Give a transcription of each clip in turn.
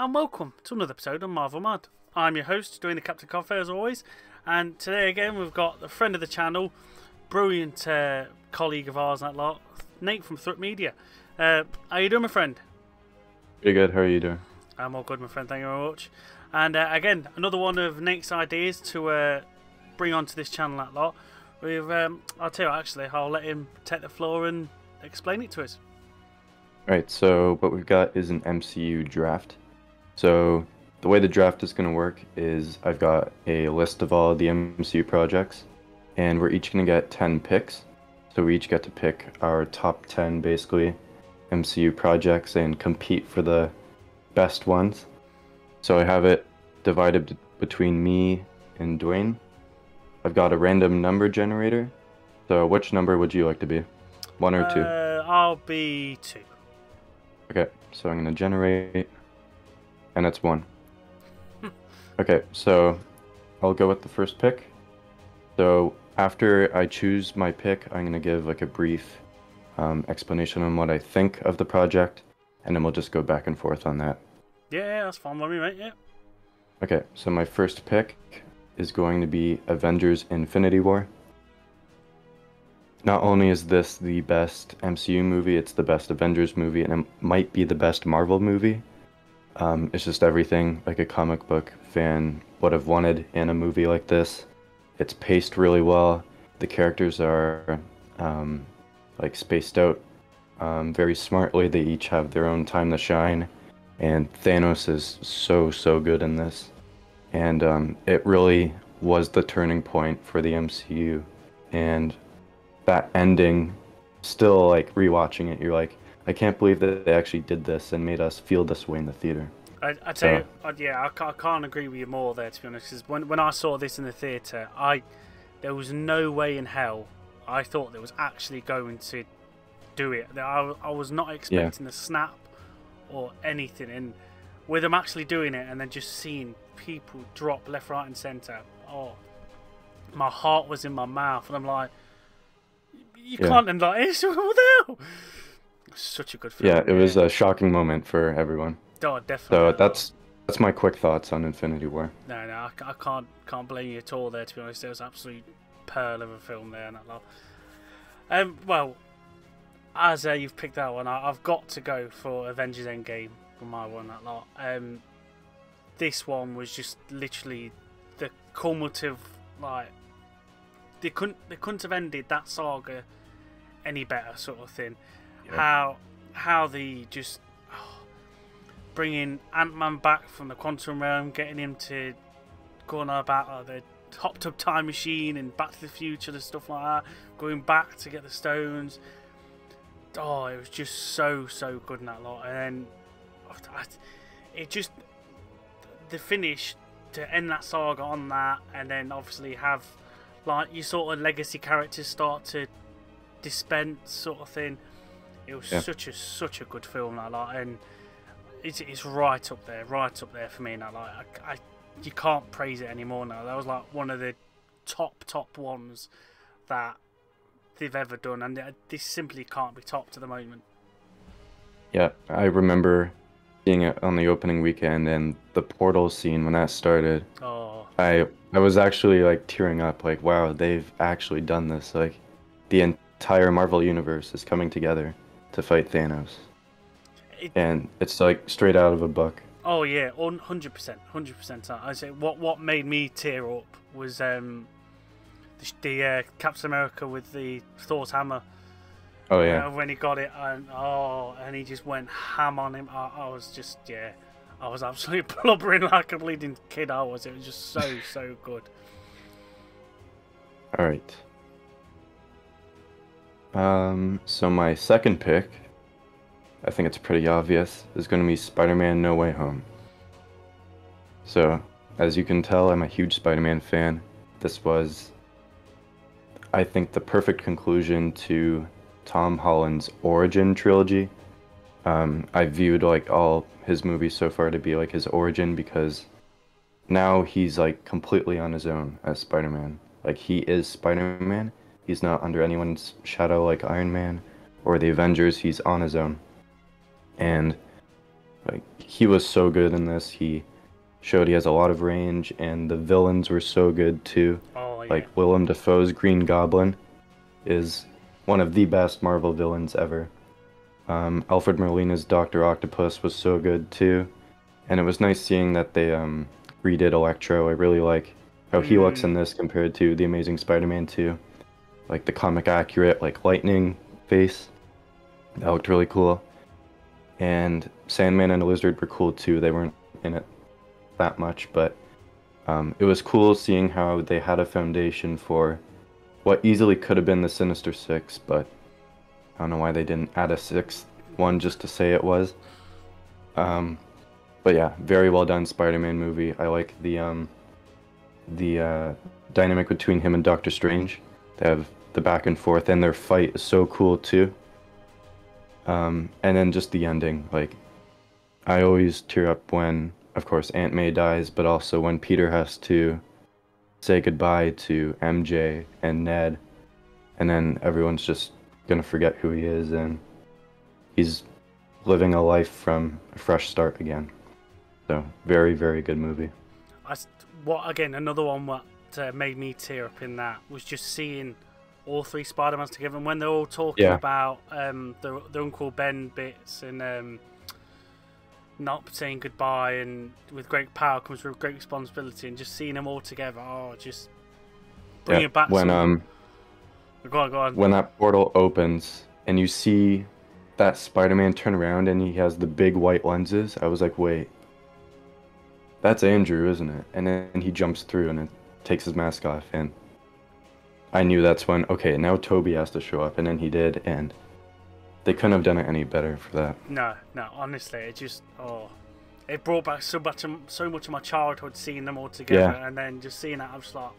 and welcome to another episode of Marvel Mad. I'm your host, doing the Captain Coffee as always, and today again we've got a friend of the channel, brilliant colleague of ours and that lot, Nate from Threat Media. How you doing, my friend? Pretty good, how are you doing? I'm all good, my friend, thank you very much. And again, another one of Nate's ideas to bring onto this channel that lot. I'll tell you actually, I'll let him take the floor and explain it to us. Right, so what we've got is an MCU draft. So the way the draft is going to work is I've got a list of all the MCU projects, and we're each going to get 10 picks. So we each get to pick our top 10 basically MCU projects and compete for the best ones. So I have it divided between me and Dwayne. I've got a random number generator. So which number would you like to be? 1 or 2? I'll be 2. Okay, so I'm going to generate, and it's 1. Okay, so I'll go with the first pick. So after I choose my pick, I'm going to give like a brief explanation on what I think of the project, and then we'll just go back and forth on that. Yeah, that's fine with me, mate, yeah. Okay, so my first pick is going to be Avengers Infinity War. Not only is this the best MCU movie, it's the best Avengers movie, and it might be the best Marvel movie. It's just everything like a comic book fan would have wanted in a movie like this. It's paced really well. The characters are like spaced out very smartly. They each have their own time to shine, and Thanos is so good in this. And it really was the turning point for the MCU, and that ending, still like rewatching it, you're like, I can't believe that they actually did this and made us feel this way in the theater. I tell you, yeah, I can't agree with you more there, to be honest. Because when I saw this in the theatre, there was no way in hell I thought they was actually going to do it. I was not expecting a snap or anything, and with them actually doing it and then just seeing people drop left, right, and centre, oh, my heart was in my mouth, and I'm like, you can't end like this. What the hell? Such a good film. Yeah, it was a shocking moment for everyone. Oh, definitely. So that's my quick thoughts on Infinity War. No, I can't blame you at all there, to be honest. It was an absolute pearl of a film there, and that lot. Well, as you've picked that one, I've got to go for Avengers Endgame for my one, that lot. This one was just literally the cumulative, like, they couldn't have ended that saga any better, sort of thing. Yeah. How they just bringing Ant-Man back from the quantum realm, getting him to go on about the hopped up time machine and Back to the Future and stuff like that, going back to get the stones. Oh, it was just so good in that lot. And then it just, the finish to end that saga on that, and then obviously have like your sort of legacy characters start to dispense, sort of thing. It was such a good film, that lot, and it's right up there for me now. Like you can't praise it anymore now. That was like one of the top ones that they've ever done, and this simply can't be topped at the moment. Yeah, I remember seeing it on the opening weekend, and the portal scene when that started. Oh. I was actually like tearing up, like, wow, they've actually done this. Like, the entire Marvel universe is coming together to fight Thanos. And it's like straight out of a book. Oh yeah, 100%. I say what made me tear up was the Captain America with the Thor's hammer. Oh yeah. When he got it, and he just went ham on him. I was just I was absolutely blubbering like a bleeding kid. It was just so good. All right. So my second pick, I think it's pretty obvious, is going to be Spider-Man No Way Home. So, as you can tell, I'm a huge Spider-Man fan. This was, I think, the perfect conclusion to Tom Holland's origin trilogy. I viewed like all his movies so far to be like his origin, because now he's like completely on his own as Spider-Man. Like, he is Spider-Man. He's not under anyone's shadow like Iron Man or the Avengers. He's on his own. And like, he was so good in this. He showed he has a lot of range, and the villains were so good too. Oh yeah. Like Willem Dafoe's Green Goblin is one of the best Marvel villains ever. Alfred Molina's Doctor Octopus was so good too, and it was nice seeing that they redid Electro. I really like how he looks in this compared to the Amazing Spider-Man 2. Like the comic accurate, like lightning face. That looked really cool. And Sandman and Lizard were cool too. They weren't in it that much, but it was cool seeing how they had a foundation for what easily could have been the Sinister Six, but I don't know why they didn't add a sixth one just to say it was. But yeah, very well done Spider-Man movie. I like the dynamic between him and Doctor Strange. They have the back and forth, and their fight is so cool too. And then just the ending, like I always tear up when, of course, Aunt May dies, but also when Peter has to say goodbye to MJ and Ned, and then everyone's just gonna forget who he is, and he's living a life from a fresh start again. So very, very good movie. What again? Another one that made me tear up in that was just seeing all three Spider-Mans together, and when they're all talking about the Uncle Ben bits and not saying goodbye, and with great power comes with great responsibility, and just seeing them all together, just bring it back. When go on. When that portal opens and you see that Spider-Man turn around and he has the big white lenses, I was like, wait, that's Andrew, isn't it? And then he jumps through and it takes his mask off, and I knew that's when, okay, now Toby has to show up, and then he did, and they couldn't have done it any better for that. No, honestly, it just, it brought back so much of my childhood, seeing them all together, and then just seeing that, I was like,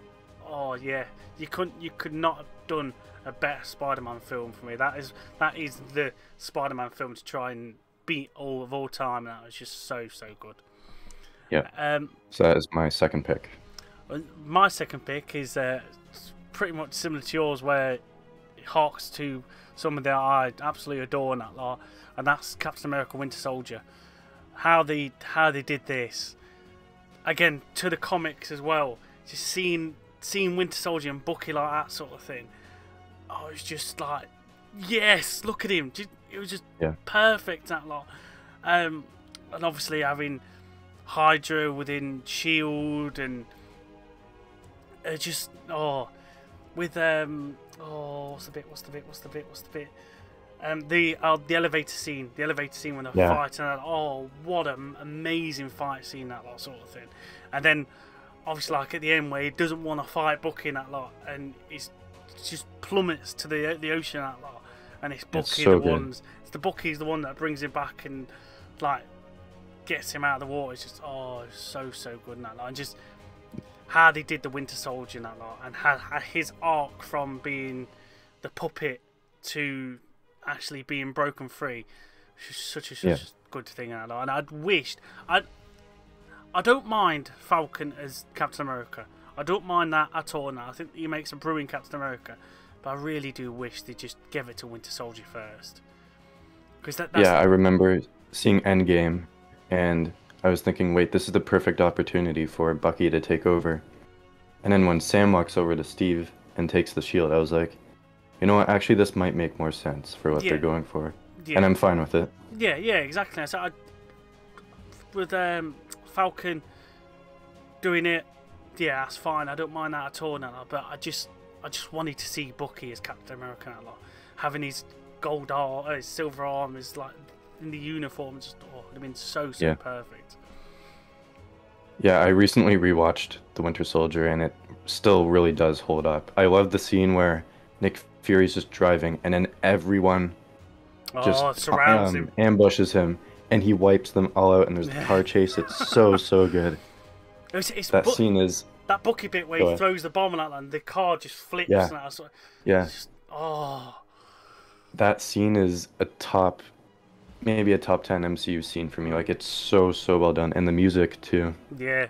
oh yeah, you could not have done a better Spider-Man film for me. That is the Spider-Man film to try and beat all time, and that was just so good. Yeah. So that is my second pick. My second pick is pretty much similar to yours, where it harks to someone that I absolutely adore in that lot, and that's Captain America: Winter Soldier. How they did this again to the comics as well. Just seeing Winter Soldier and Bucky like that sort of thing. Oh, it's just like, yes, look at him. It was just perfect, that lot. And obviously having Hydra within Shield, and just with what's the bit? The elevator scene when they're fighting. Oh, what an amazing fight scene, that lot sort of thing. And then obviously like at the end where he doesn't want to fight Bucky in that lot, and he's just plummets to the ocean, that lot, and it's Bucky Bucky's the one that brings him back and like gets him out of the water. It's just so good in that lot, and just how they did the Winter Soldier in that lot, and how his arc from being the puppet to actually being broken free, such a good thing in that lot. And I don't mind Falcon as Captain America. I don't mind that at all now. I think he makes a brilliant Captain America, but I really do wish they just gave it to Winter Soldier first. I remember seeing Endgame, and I was thinking, wait, this is the perfect opportunity for Bucky to take over. And then when Sam walks over to Steve and takes the shield, I was like, you know what, actually this might make more sense for what they're going for. Yeah. And I'm fine with it. Yeah, exactly. So with Falcon doing it, that's fine. I don't mind that at all now. But I just wanted to see Bucky as Captain America now, like, having his gold arm, his silver arm, is like in the uniform. Just it'd have been so perfect. Yeah, I recently rewatched The Winter Soldier, and it still really does hold up. I love the scene where Nick Fury's just driving, and then everyone just surrounds him, ambushes him, and he wipes them all out, and there's the car chase. It's so good. That scene is... That Bucky bit where he throws the bomb and the car just flips. Yeah. That scene is maybe a top 10 MCU scene for me. Like, it's so well done, and the music too. Yeah.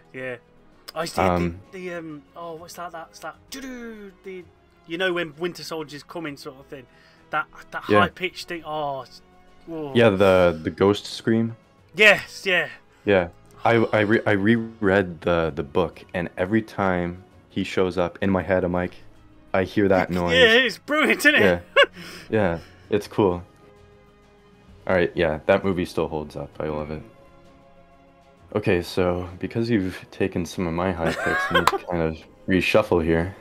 I see what's that? That's that. When Winter Soldier's coming, sort of thing. That high pitched thing. Yeah, the ghost scream. Yes, yeah. Yeah, I reread the book, and every time he shows up in my head, I'm like, I hear that Yeah, noise. it's brilliant, isn't it? Yeah, yeah, it's cool. All right, yeah, that movie still holds up. I love it. Okay, so because you've taken some of my high picks, I need to kind of reshuffle here.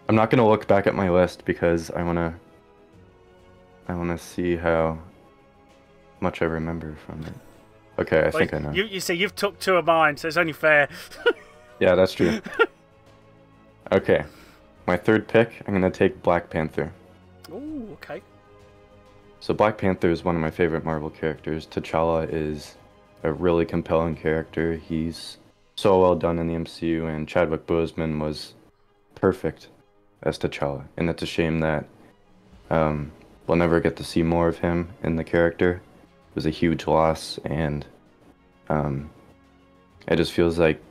I'm not gonna look back at my list because I wanna see how much I remember from it. Okay, I Well, think I know. you see, you've took two of mine, so it's only fair. Yeah, that's true. Okay, my third pick, I'm gonna take Black Panther. Ooh, okay. So Black Panther is one of my favorite Marvel characters. T'Challa is a really compelling character. He's so well done in the MCU, and Chadwick Boseman was perfect as T'Challa. And it's a shame that we'll never get to see more of him in the character. It was a huge loss, and it just feels like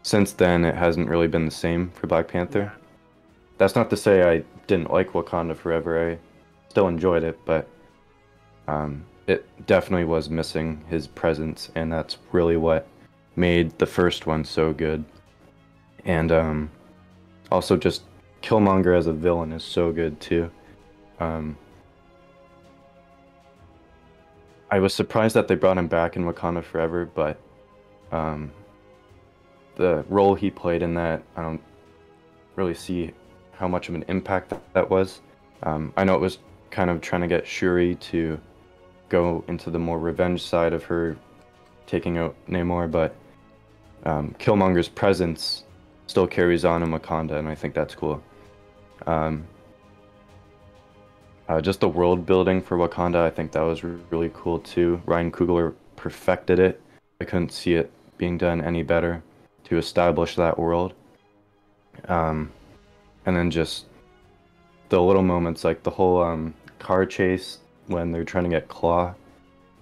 since then it hasn't really been the same for Black Panther. Yeah. That's not to say I didn't like Wakanda Forever. I still enjoyed it, but it definitely was missing his presence, and that's really what made the first one so good. And also just Killmonger as a villain is so good too. I was surprised that they brought him back in Wakanda Forever, but the role he played in that, I don't really see how much of an impact that was. I know it was kind of trying to get Shuri to go into the more revenge side of her taking out Namor, but Killmonger's presence still carries on in Wakanda, and I think that's cool. Just the world building for Wakanda, I think that was really cool too. Ryan Coogler perfected it. I couldn't see it being done any better to establish that world. And then just the little moments, like the whole car chase when they're trying to get Claw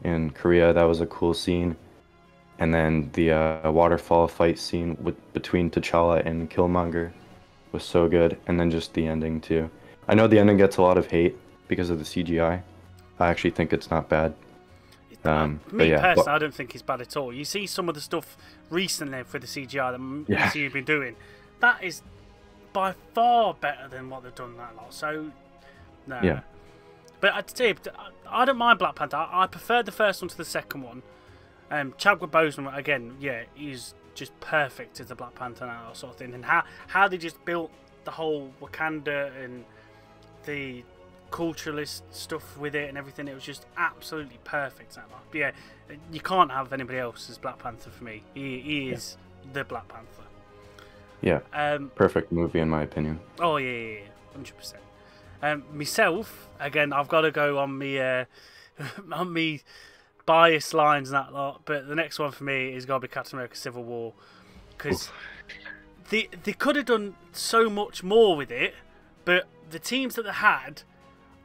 in Korea, that was a cool scene. And then the waterfall fight scene between T'Challa and Killmonger was so good. And then just the ending too. I know the ending gets a lot of hate because of the CGI. I actually think it's not bad. Me yeah, personally, I don't think it's bad at all. You see some of the stuff recently for the CGI that MCU have been doing. That is by far better than what they've done that lot. So, no. Yeah. But I'd say I don't mind Black Panther. I prefer the first one to the second one. Chadwick Boseman, again, yeah, he's just perfect as the Black Panther and that sort of thing. And how they just built the whole Wakanda and the culturalist stuff with it and everything, it was just absolutely perfect. But yeah, you can't have anybody else as Black Panther for me. He is the Black Panther. Yeah. Perfect movie in my opinion. Oh yeah, 100%. Myself, again, I've got to go on me on me bias lines and that lot, but the next one for me is got to be Captain America: Civil War, because they could have done so much more with it, but the teams that they had,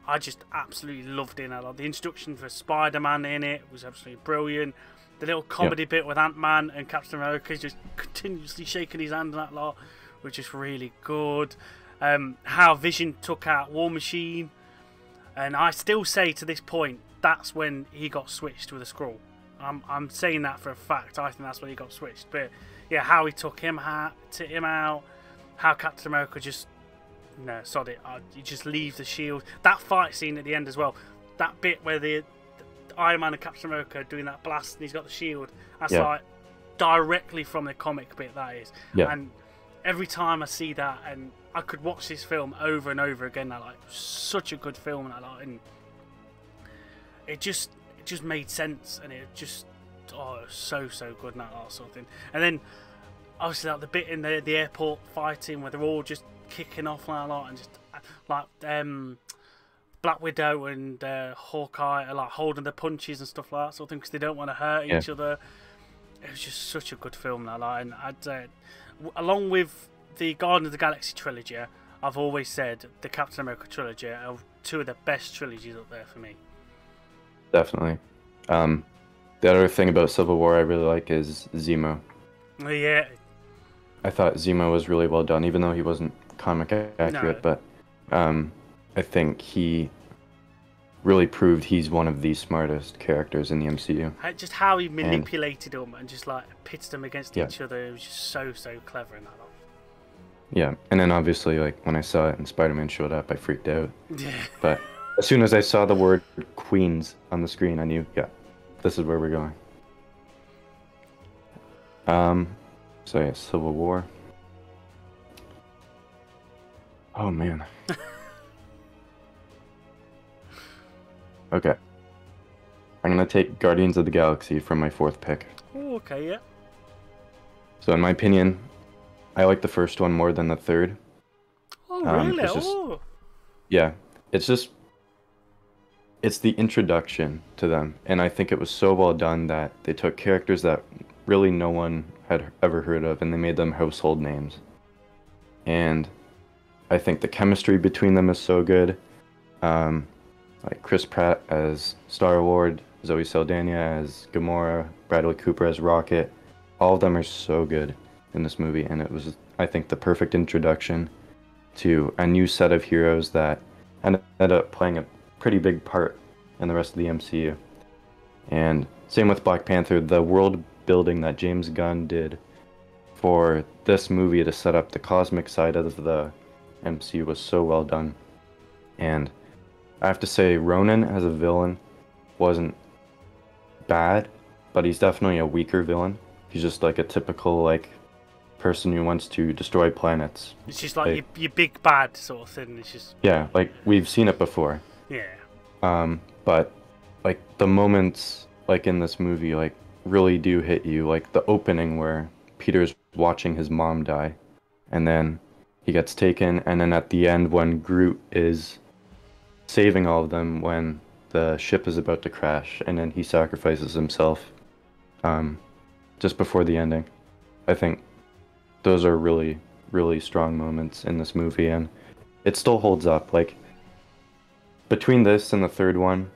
I just absolutely loved it. The introduction for Spider-Man in it was absolutely brilliant. The little comedy bit with Ant-Man and Captain America just continuously shaking his hand and that lot was just really good. How Vision took out War Machine, and I still say to this point that's when he got switched with a Skrull. I'm saying that for a fact. I think that's when he got switched. But yeah, how he took him out, how Captain America just sod it. You just leave the shield. That fight scene at the end as well. That bit where the Iron Man and Captain America are doing that blast and he's got the shield. That's like directly from the comic bit, that is. Yeah. And every time I see that, and I could watch this film over and over again. Such a good film, and it just made sense, and it just it was so good and that sort of thing. And then obviously the bit in the airport fighting where they're all just kicking off and just Black Widow and Hawkeye are holding their punches and stuff like that sort of thing because they don't want to hurt each other. It was just such a good film, and I'd along with the Guardians of the Galaxy trilogy, I've always said the Captain America trilogy are two of the best trilogies up there for me. Definitely. The other thing about Civil War I really like is Zemo. Yeah. I thought Zemo was really well done, even though he wasn't comic accurate, but I think he really proved he's one of the smartest characters in the MCU. Just how he And manipulated them and just like pitted them against yeah, each other. It was just so clever in that. yeah. And then obviously, like when I saw it and Spider-Man showed up, I freaked out. Yeah. But as soon as I saw the word Queens on the screen, I knew, yeah, this is where we're going. So yeah, Civil War. Oh man. Okay. I'm gonna take Guardians of the Galaxy for my fourth pick. Oh, okay, yeah. So in my opinion, I like the first one more than the third. Oh, really? It's just, Oh. yeah, it's the introduction to them, and I think it was so well done that they took characters that really no one had ever heard of, and they made them household names. And I think the chemistry between them is so good. Like Chris Pratt as Star-Lord, Zoe Saldana as Gamora, Bradley Cooper as Rocket. All of them are so good in this movie, and it was, I think, the perfect introduction to a new set of heroes that ended up playing a pretty big part in the rest of the MCU. And same with Black Panther, the world building that James Gunn did for this movie to set up the cosmic side of the MCU was so well done. And I have to say, Ronan as a villain wasn't bad, but he's definitely a weaker villain. He's just like a typical like person who wants to destroy planets. It's just like your big bad sort of thing. It's just yeah, like we've seen it before. yeah. But like the moments like in this movie like really do hit you. Like the opening where Peter's watching his mom die, and then he gets taken, and then at the end when Groot is saving all of them when the ship is about to crash, and then he sacrifices himself just before the ending. I think those are really, really strong moments in this movie, and it still holds up. Like, between this and the third one,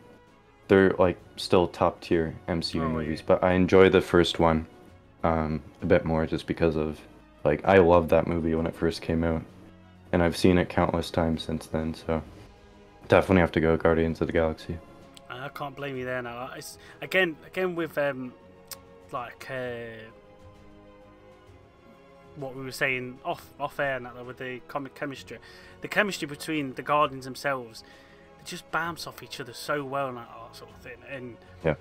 they're like still top tier MCU movies, but I enjoy the first one a bit more just because of, like, I loved that movie when it first came out, and I've seen it countless times since then, so definitely have to go Guardians of the Galaxy. I can't blame you there now. It's again with like what we were saying off air now with the comic chemistry. The chemistry between the Guardians themselves, they just bounce off each other so well and that sort of thing. And yeah,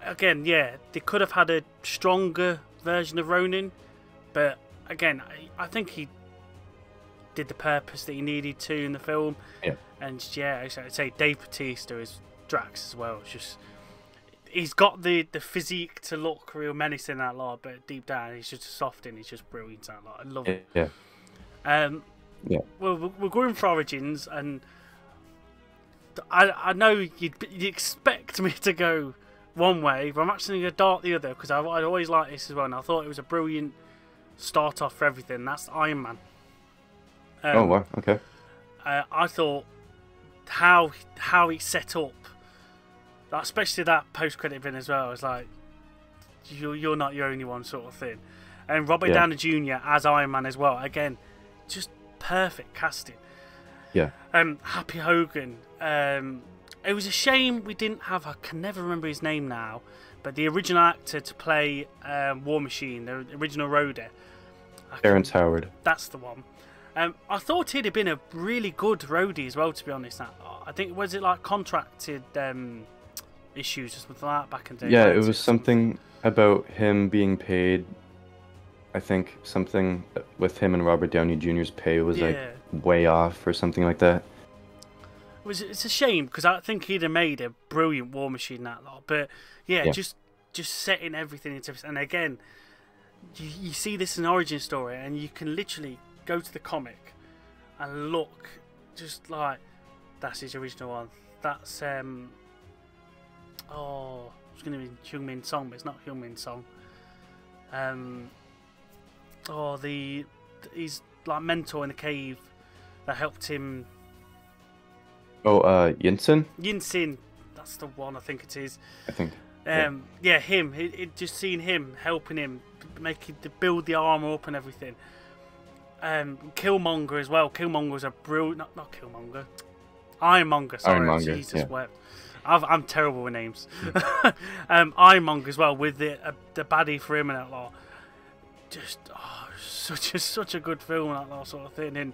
again, yeah, they could have had a stronger version of Ronin, but again, I think he did the purpose that he needed to in the film. Yeah. And yeah, I'd say Dave Bautista as Drax as well. It's just he's got the physique to look real menacing that lot, but deep down he's just soft and he's just brilliant that lot. I love it. Yeah. Yeah. Well, we're going for Origins, and I know you'd expect me to go one way, but I'm actually going to dart the other because I always like this as well, and I thought it was a brilliant start off for everything. That's Iron Man. Oh wow, okay. I thought how he set up, especially that post-credit bit as well. It's like you're not your only one sort of thing, and Robert Downey Jr. as Iron Man as well. Again, just perfect casting. Yeah. Happy Hogan. It was a shame we didn't have. I can never remember his name now, but the original actor to play War Machine, the original Rhoda. Terrence Howard. That's the one. I thought he'd have been a really good roadie as well, to be honest. I think, was it like contracted issues or something like that back in the day? Yeah, it was something about him being paid. I think something with him and Robert Downey Jr.'s pay was like way off or something like that. It's a shame because I think he'd have made a brilliant War Machine that lot. But yeah. just setting everything into, and again, you see this in origin story, and you can literally go to the comic and look, just like that's his original one. That's it's going to be Heung-Min Song, but it's not Heung-Min Song. He's like mentor in the cave that helped him. Oh, Yinsen? Yinsen, that's the one I think it is. I think. Yeah, him. Just seeing him helping him build the armor up and everything. Killmonger as well. Killmonger was a brilliant. Not Killmonger. Ironmonger, sorry, Ironmonger, Jesus yeah. wept. I'm terrible with names. Ironmonger as well, with the baddie for him and that lot. Just such a good film, that lot sort of thing. And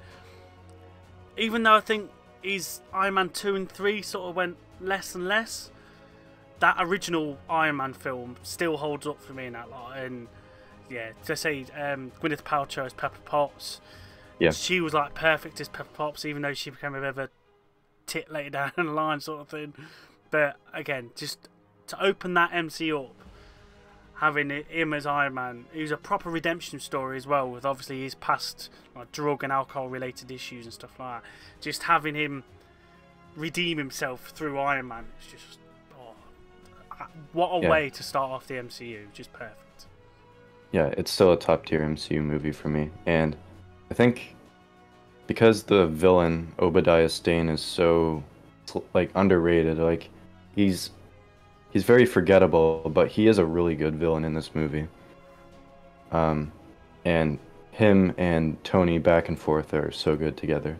even though I think his Iron Man 2 and 3 sort of went less and less, that original Iron Man film still holds up for me in that lot. And yeah, to say Gwyneth Paltrow as Pepper Potts, Yeah. she was like perfect as Pepper Potts, even though she became a bit of a tit later down the line sort of thing. But again, just to open that MCU up, having him as Iron Man, it was a proper redemption story as well, with obviously his past like drug and alcohol related issues and stuff like that. Just having him redeem himself through Iron Man, it's just what a way to start off the MCU. Just perfect. Yeah, it's still a top tier MCU movie for me, and I think because the villain Obadiah Stane is so like underrated, like he's very forgettable, but he is a really good villain in this movie. And him and Tony back and forth are so good together.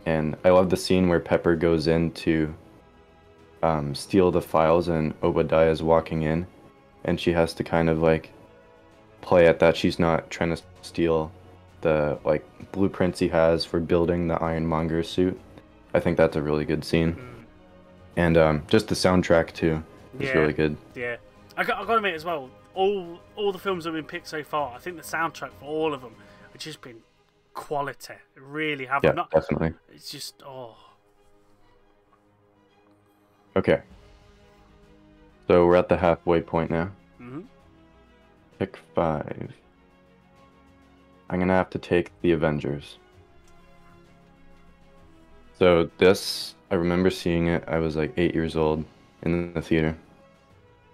And I love the scene where Pepper goes in to steal the files and Obadiah is walking in, and she has to kind of like play at that she's not trying to steal the like blueprints he has for building the Ironmonger suit. I think that's a really good scene. And just the soundtrack too is really good. Yeah, I got to admit as well, all the films that have been picked so far, I think the soundtrack for all of them have just been quality. It really have. Yeah, definitely. It's just Okay. So we're at the halfway point now. Pick 5. I'm gonna have to take the Avengers. So this, I remember seeing it. I was like 8 years old in the theater,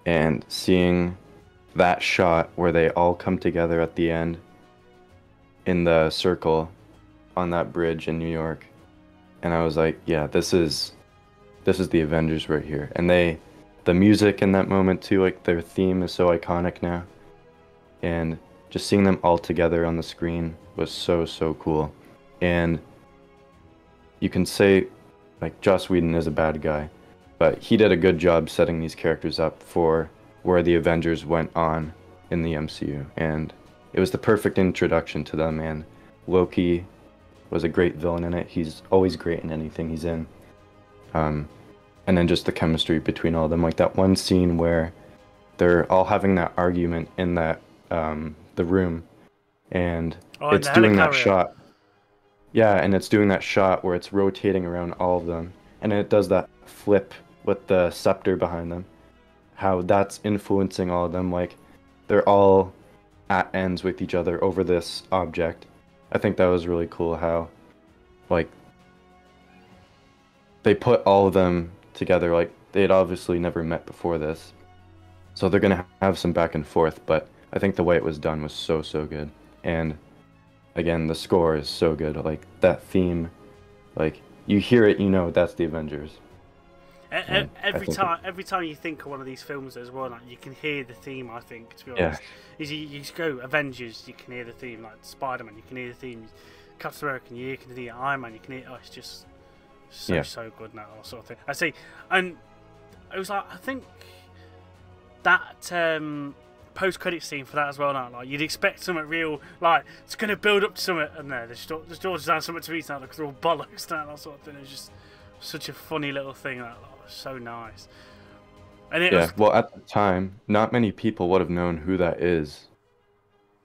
and seeing that shot where they all come together at the end in the circle on that bridge in New York, and I was like, yeah, this is the Avengers right here. And the music in that moment too, like their theme is so iconic now, and just seeing them all together on the screen was so cool. And you can say like Joss Whedon is a bad guy, but he did a good job setting these characters up for where the Avengers went on in the MCU, and it was the perfect introduction to them. And Loki was a great villain in it. He's always great in anything he's in. And then just the chemistry between all of them, like that one scene where they're all having that argument in that the room, and it's doing that shot. Yeah, and it's doing that shot where it's rotating around all of them, and it does that flip with the scepter behind them. How that's influencing all of them, like they're all at ends with each other over this object. I think that was really cool how, like, they put all of them together. Like, they had obviously never met before this, so they're gonna have some back and forth, but I think the way it was done was so good. And again, the score is so good. Like that theme, like you hear it, you know that's the Avengers. Every time you think of one of these films as well, like, you can hear the theme. I think, to be honest, you just go Avengers, you can hear the theme. Like Spider-Man, you can hear the theme. Captain America, you can hear Iron Man, you can hear. Oh, it's just so good now, sort of thing. I see, and it was like I think that post-credit scene for that as well. Now, like you'd expect something real, like it's going to build up to something, and the George has something to eat now because they're all bollocks and that sort of thing. It was just such a funny little thing. That was so nice. And it was... well, at the time, not many people would have known who that is.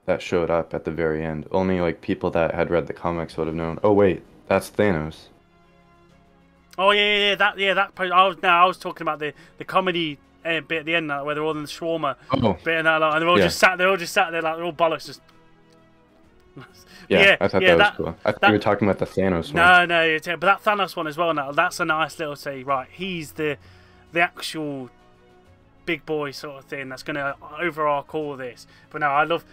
That showed up at the very end. Only like people that had read the comics would have known. Oh wait, that's Thanos. Oh that I was talking about the comedy bit at the end, where they're all in the shawarma bit and that, and they're all just sat there like they're all bollocks. Just I thought that was cool. I thought you were talking about the Thanos one. No, but that Thanos one as well. Now that's a nice little say. Right, he's the actual big boy sort of thing that's going to overarch all of this. But no, I love.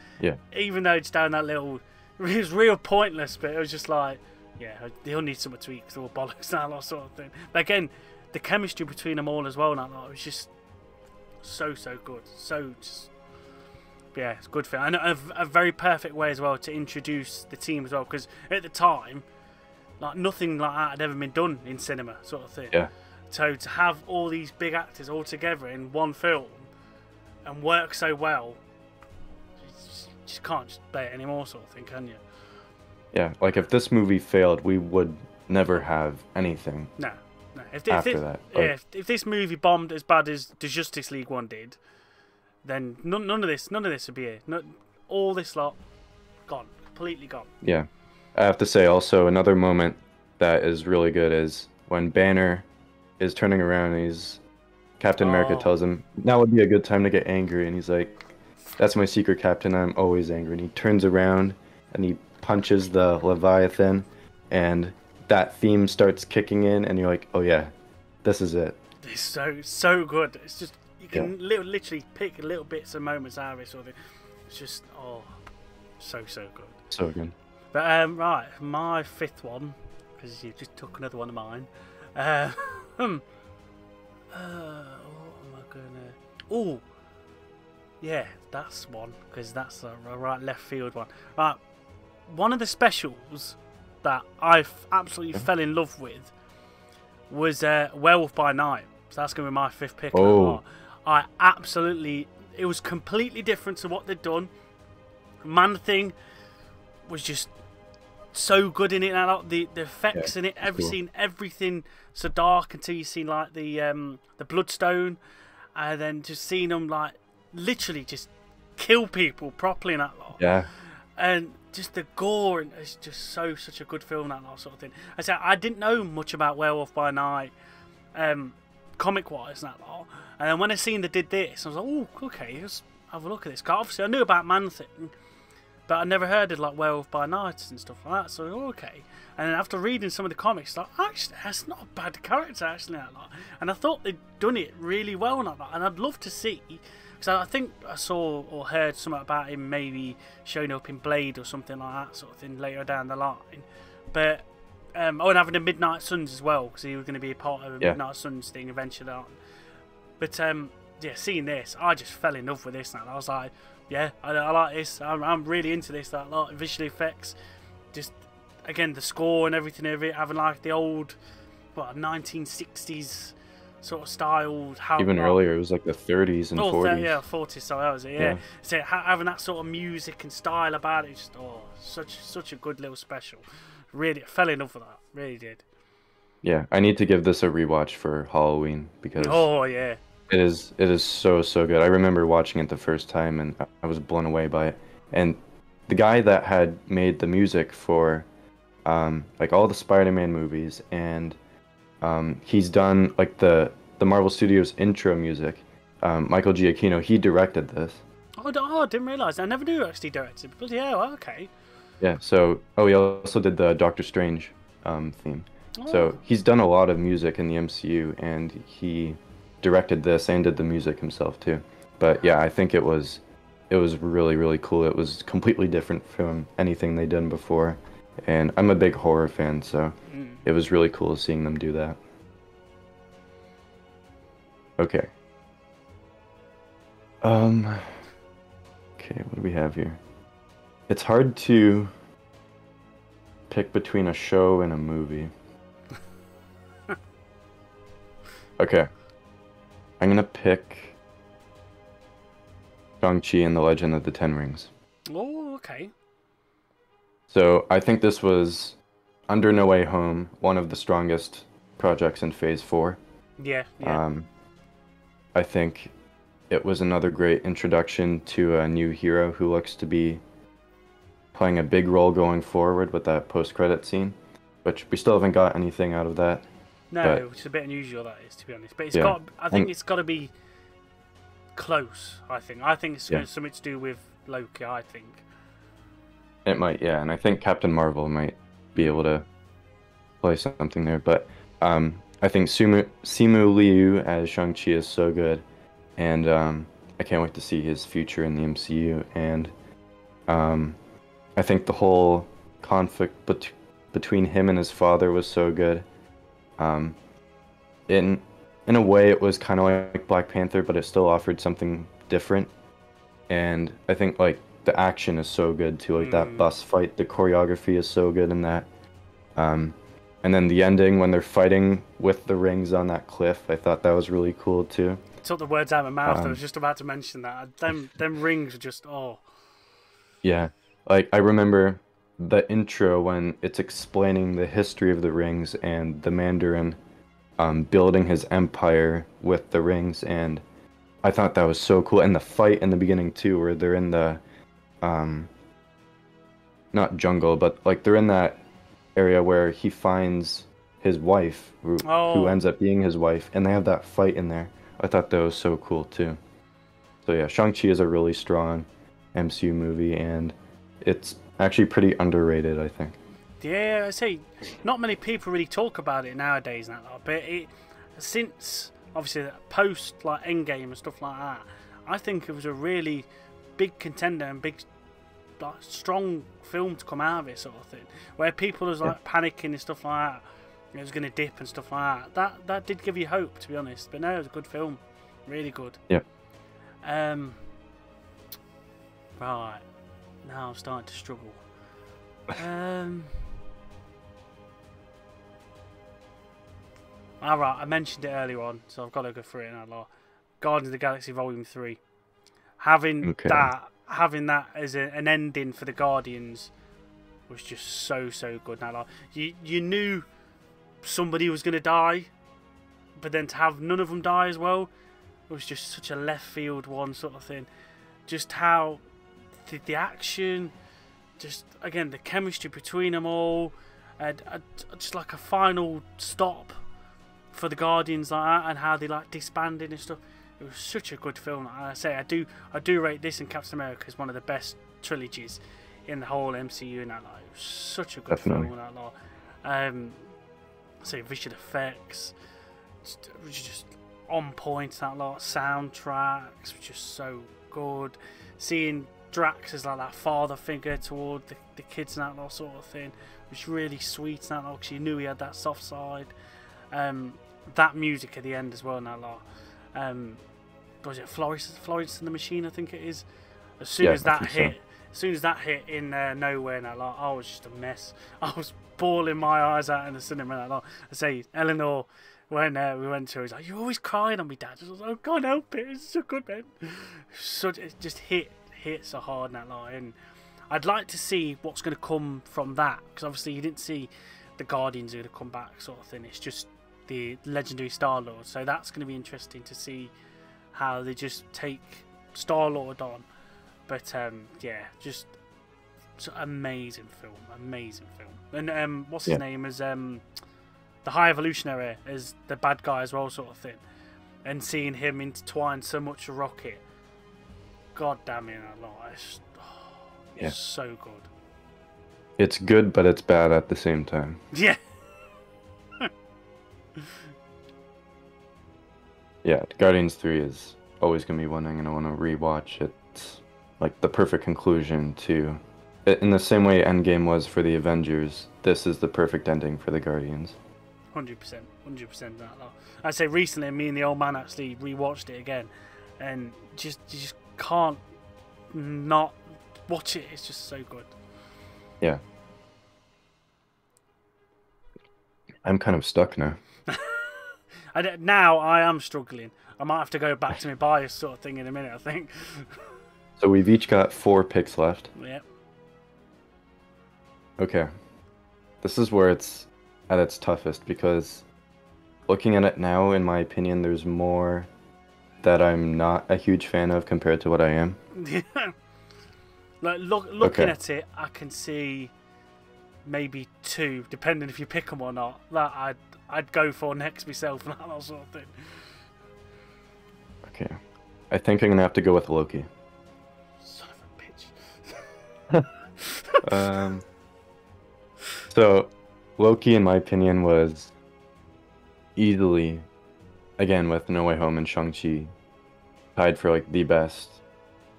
Even though it's down that little, it was real pointless, but it was just like, they'll need something to eat because they're all bollocks and that sort of thing. But again, the chemistry between them all as well, now it was just so good. It's a good film, and a very perfect way as well to introduce the team as well. Because at the time, like nothing like that had ever been done in cinema, sort of thing. Yeah. So to have all these big actors all together in one film and work so well, you just can't just bear it anymore, sort of thing, can you? Yeah, like if this movie failed, we would never have anything. No. After that, if this movie bombed as bad as the Justice League one did, then none of this would be here. All this lot gone, completely gone. Yeah, I have to say also another moment that is really good is when Banner is turning around and Captain America tells him now would be a good time to get angry, and he's like, "That's my secret, Captain. I'm always angry." And he turns around and he punches the Leviathan, and that theme starts kicking in, and you're like, oh yeah, this is it. It's so good. It's just, you can literally pick little bits and moments out of it, sort of thing. It's just, so good. So good. But right, my fifth one, because you just took another one of mine. What am I gonna? Oh, yeah, that's one, because that's a right left field one. Right, one of the specials that I absolutely fell in love with was Werewolf by Night. So that's going to be my fifth pick. Oh. I absolutely... It was completely different to what they'd done. Man-Thing was just so good in it. And the effects in it, everything so dark until you seen like the Bloodstone, and then just seeing them like literally just kill people properly in that lot. Yeah. And just the gore, and it's just such a good film, that sort of thing. I said I didn't know much about Werewolf by Night, comic wise, and that lot. And then when I seen they did this, I was like, oh, okay, let's have a look at this. Cause obviously I knew about Man-Thing, but I never heard of like Werewolf by Night and stuff like that. So okay. And then after reading some of the comics, like actually that's not a bad character actually, that lot. And I thought they'd done it really well on that. And I'd love to see. So I think I saw or heard something about him maybe showing up in Blade or something like that sort of thing later down the line. But and having the Midnight Suns as well, because he was going to be a part of a Midnight Suns thing eventually on. But yeah, seeing this, I just fell in love with this. And I was like, yeah, I like this. I'm really into this. That lot, visual effects, just again the score and everything of it, having like the old 1960s. Sort of styled, even earlier it was like the 30s and 40s. Yeah, 40s. So that was it. Yeah. So having that sort of music and style about it, just such a good little special. Really fell in love with that. Really did. Yeah, I need to give this a rewatch for Halloween because it is so good. I remember watching it the first time and I was blown away by it. And the guy that had made the music for like all the Spider-Man movies, and he's done like the Marvel Studios intro music. Michael Giacchino, he directed this. Oh, I didn't realise. I never knew he actually directed. But yeah, well, okay. Yeah. So, he also did the Doctor Strange theme. Oh. So he's done a lot of music in the MCU, and he directed this and did the music himself too. But yeah, I think it was really cool. It was completely different from anything they'd done before, and I'm a big horror fan, so it was really cool seeing them do that. Okay. Okay, what do we have here? It's hard to pick between a show and a movie. Okay. I'm gonna pick Shang-Chi and the Legend of the Ten Rings. Oh, okay. So I think this was, under No Way Home, one of the strongest projects in Phase 4. Yeah. I think it was another great introduction to a new hero who looks to be playing a big role going forward with that post-credit scene, which we still haven't got anything out of that. No, which is a bit unusual, that is, to be honest. But it's I think it's got to be close, I think. I think it's got something to do with Loki, I think. It might, yeah, and I think Captain Marvel might be able to play something there. But I think Simu Liu as Shang-Chi is so good, and I can't wait to see his future in the MCU. And I think the whole conflict between him and his father was so good. In a way, it was kind of like Black Panther, but it still offered something different. And I think like the action is so good too, like that bus fight. The choreography is so good in that. And then the ending when they're fighting with the rings on that cliff, I thought that was really cool too. Took the words out of my mouth. I was Um, just about to mention that. Them rings are just oh. yeah, like I remember the intro when it's explaining the history of the rings and the Mandarin building his empire with the rings, and I thought that was so cool. And the fight in the beginning too, where they're in the um, not jungle, but like they're in that area where he finds his wife, who Oh, ends up being his wife, and they have that fight in there. I thought that was so cool too. So yeah, Shang-Chi is a really strong MCU movie, and it's actually pretty underrated, I think. yeah, I say, not many people really talk about it nowadays, and that lot, but it since obviously post like Endgame and stuff like that, I think it was a really big contender and big like strong film to come out of it, sort of thing, where people was Yeah, like panicking and stuff like that. It was going to dip and stuff like that. That did give you hope, to be honest. But no, it was a good film, really good. yeah. Um, right now I'm starting to struggle. Um. Alright, I mentioned it earlier on, so I've got to go through it now. Guardians of the Galaxy Volume 3. Okay. Having that as an ending for the Guardians was just so good. Now, like, you knew somebody was going to die, but then to have none of them die as well, it was just such a left field one sort of thing. Just how the action, just again the chemistry between them all, and just like a final stop for the Guardians like that, and how they like disbanded and stuff. It was such a good film. Like I say, I do rate this and Captain America as one of the best trilogies in the whole MCU. And that like, it was such a good Definitely. film. And that lot. So visual effects, it was just on point. That lot soundtracks were just so good. Seeing Drax as like that father figure toward the kids and that lot sort of thing was really sweet. And that lot, because you knew he had that soft side. That music at the end as well, and that lot. Was it Florence and the Machine? I think it is. As soon Yeah, as I that think hit, so. as soon as that hit in nowhere, and that lot, I was just a mess. I was bawling my eyes out in the cinema. And that lot. I say, Eleanor, when we went to her, was like, "You're always crying on me, Dad." I was like, "I can't help it. It's so good, man." It just hit so hard in that lot, and I'd like to see what's going to come from that, because obviously you didn't see the Guardians are going to come back, sort of thing. It's just the legendary Star-Lord, so that's going to be interesting to see how they just take Star-Lord on. But yeah, just amazing film. And what's his Yeah. name as the High Evolutionary as the bad guy as well, sort of thing, and seeing him intertwine so much with Rocket, god damn it, a lot. Yeah. So good. It's good, but it's bad at the same time. Yeah. Yeah, Guardians 3 is always going to be one I'm going to want to rewatch. It's like the perfect conclusion to, in the same way Endgame was for the Avengers, this is the perfect ending for the Guardians. 100%, 100% that lot. I say recently, me and the old man actually rewatched it again, and you just can't not watch it. It's just so good. Yeah. I'm kind of stuck now. Now I am struggling. I might have to go back to my bias sort of thing in a minute, I think. So we've each got 4 picks left. Yeah. Okay. This is where it's at its toughest, because looking at it now, in my opinion, there's more that I'm not a huge fan of compared to what I am. Like looking Okay. at it, I can see maybe 2, depending if you pick them or not, that I'd go for next myself and that sort of thing. Okay. I think I'm gonna have to go with Loki. Son of a bitch. So Loki, in my opinion, was easily, again with No Way Home and Shang-Chi, tied for like the best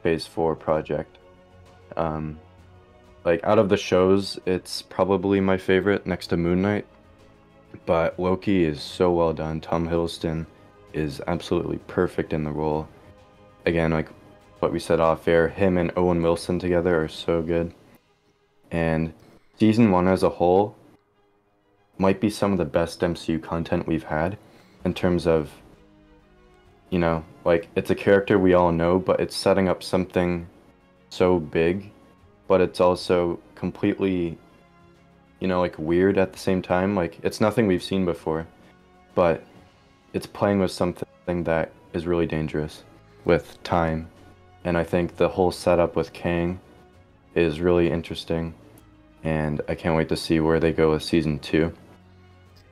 Phase 4 project. Like out of the shows, it's probably my favorite next to Moon Knight. But Loki is so well done. Tom Hiddleston is absolutely perfect in the role. Again, like what we said off air, him and Owen Wilson together are so good. And season 1 as a whole, might be some of the best MCU content we've had in terms of, like it's a character we all know, but it's setting up something so big, but it's also completely, like weird at the same time. Like it's nothing we've seen before, but it's playing with something that is really dangerous with time. And I think the whole setup with Kang is really interesting, and I can't wait to see where they go with season 2.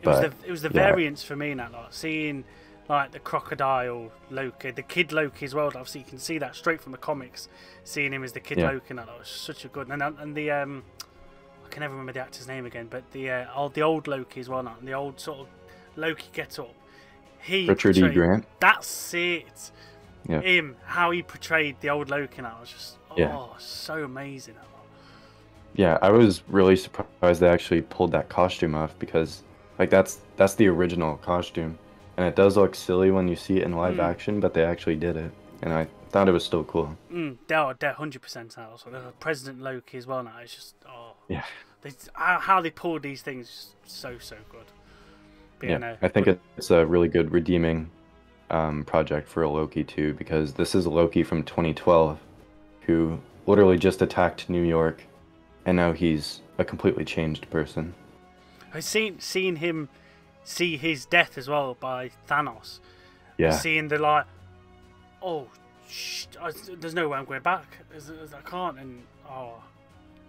It was the Yeah, variance for me in that lot. Seeing like the crocodile Loki, the kid Loki as well. Obviously, you can see that straight from the comics. Seeing him as the kid yeah, Loki in that lot was such a good. And the I can never remember the actor's name again, but the old Loki as well. And the old sort of Loki get up. He Richard E. portrayed. Grant. That's it. Yeah, Him, how he portrayed the old Loki, and that was just yeah, so amazing. yeah. I was really surprised they actually pulled that costume off because, like, that's the original costume, and it does look silly when you see it in live action, but they actually did it, and I thought it was still cool. They're 100% out. So the President Loki as well. Now it's just Yeah, how they pulled these things so good. But yeah. no, I think it's a really good redeeming project for Loki too, because this is Loki from 2012, who literally just attacked New York, and now he's a completely changed person. I've seen him see his death as well by Thanos. Yeah, Seeing the like, there's no way I'm going back. I can't. And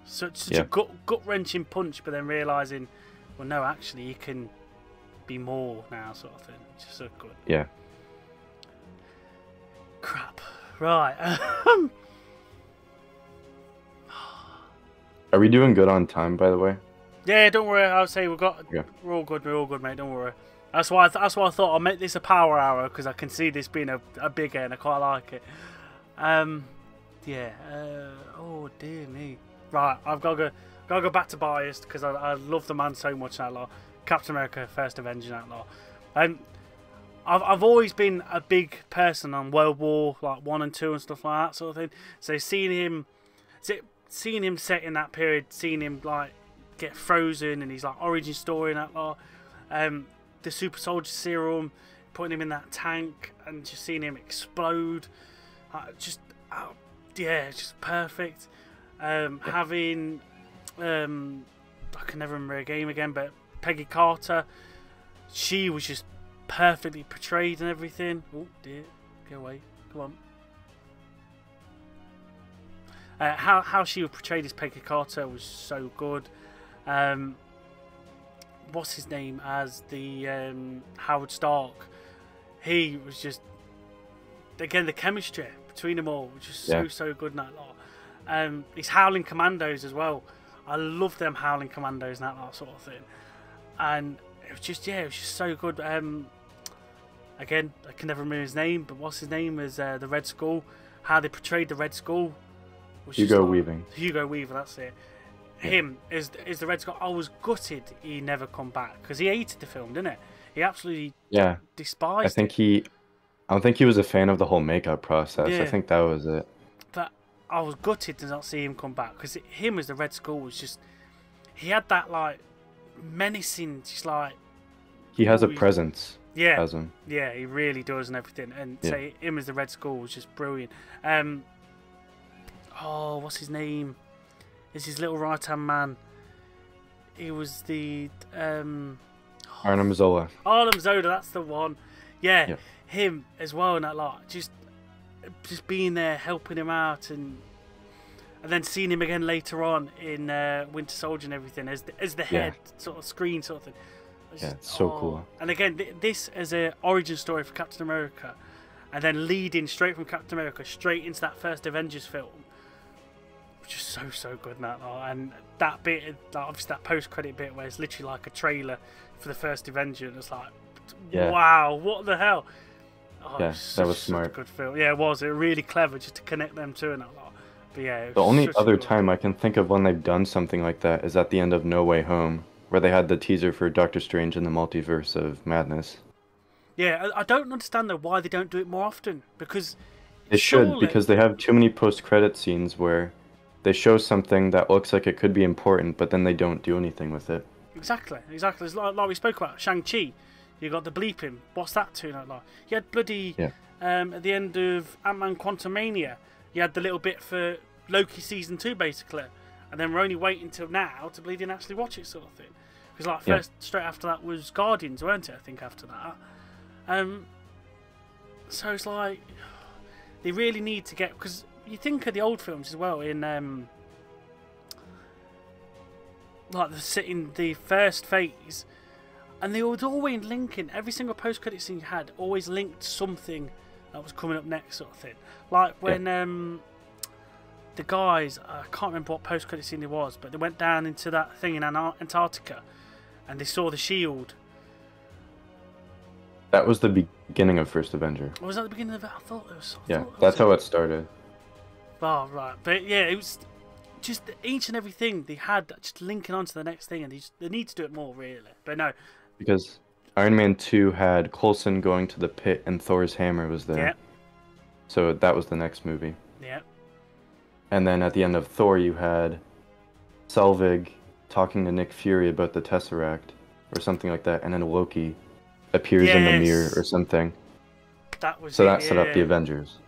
such yeah, a gut wrenching punch. But then realizing, well, no, actually, you can be more now, sort of thing. Just so good. yeah. Crap. Right. Are we doing good on time, by the way? Yeah, don't worry. I'll say Yeah. we're all good. We're all good, mate. Don't worry. That's why I thought I'll make this a power hour because I can see this being a big and I quite like it. Yeah. Oh dear me. Right, I've gotta go back to biased because I love the man so much. That lot. Captain America, First Avenger, that lot. I've always been a big person on World War like 1 and 2 and stuff like that sort of thing. So seeing him set in that period, seeing him like get frozen and his like origin story and that lot, the super soldier serum, putting him in that tank and just seeing him explode, just perfect. Having I can never remember her game again, but Peggy Carter, she was just perfectly portrayed and everything. Oh dear, go away, come on. How she was portrayed as Peggy Carter was so good. What's his name as the Howard Stark? He was just, again, the chemistry between them all was just so good in that lot. These Howling Commandos as well. I love them Howling Commandos and that lot sort of thing. And it was just so good. Again, I can never remember his name, but what's his name as the Red Skull? How they portrayed the Red Skull. Hugo Weaving. Hugo Weaver, that's it. Him is the Red Skull. I was gutted he never come back because he hated the film, didn't it? He absolutely despised it. I don't think he was a fan of the whole makeup process. I think that was it. But I was gutted to not see him come back because him as the Red Skull was just, he had that like menacing, just like, He has a presence. yeah, As him. yeah, he really does and everything. And say him as the Red Skull was just brilliant. What's his name? It's his little right hand man. He was the Arnim Zola. Arnim Zola, that's the one. Yeah, him as well and that lot. Just being there, helping him out, and then seeing him again later on in Winter Soldier and everything as the head sort of screen sort of thing. It's so cool. And again, this as an origin story for Captain America, and then leading straight from Captain America straight into that first Avengers film. Just so good in that lot. And that bit, obviously that post-credit bit where it's literally like a trailer for the first Avenger, and it's like, wow, what the hell? That was smart. A good film. Yeah, it was. It was really clever just to connect them two and that lot. But yeah, the only other time I can think of when they've done something like that is at the end of No Way Home, where they had the teaser for Doctor Strange in the Multiverse of Madness. Yeah, I don't understand though why they don't do it more often, because they should, because they have too many post-credit scenes where they show something that looks like it could be important, but then they don't do anything with it. Exactly. It's like we spoke about Shang-Chi. You got the bleeping. What's that tune like? You had bloody Yeah. at the end of Ant-Man Quantumania, you had the little bit for Loki season 2 basically, and then we're only waiting till now to bleed in actually watch it sort of thing. Because like first straight after that was Guardians, weren't it? I think after that. So it's like they really need to get, because you think of the old films as well in like the first phase, and they would always link in every single post-credit scene you had, always linked something that was coming up next sort of thing. Like when the guys, I can't remember what post-credit scene it was, but they went down into that thing in Antarctica and they saw the shield. That was the beginning of First Avenger. Or was that the beginning of it? I thought it was. That's how it started. Oh, right. But yeah, it was just each and everything they had just linking on to the next thing, and they need to do it more, really. But no. Because Iron Man 2 had Coulson going to the pit and Thor's hammer was there. Yeah. So that was the next movie. Yeah. And then at the end of Thor, you had Selvig talking to Nick Fury about the Tesseract or something like that, and then Loki appears in the mirror or something. That was that set up the Avengers.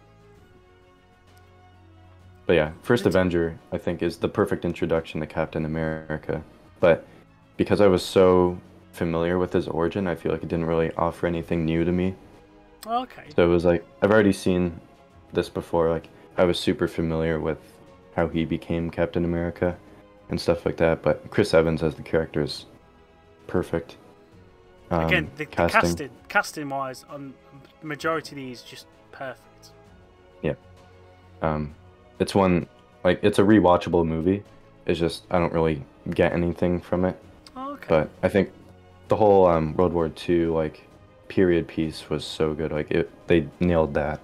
But yeah, First Avenger, I think, is the perfect introduction to Captain America. But because I was so familiar with his origin, I feel like it didn't really offer anything new to me. Okay. So it was like, I've already seen this before. Like, I was super familiar with how he became Captain America and stuff like that. But Chris Evans as the character is perfect. Again, the casting wise, on the majority of these, just perfect. Yeah. It's one, like, it's a rewatchable movie. It's just, I don't really get anything from it. Oh, okay. But I think the whole World War II, like, period piece was so good. Like, they nailed that.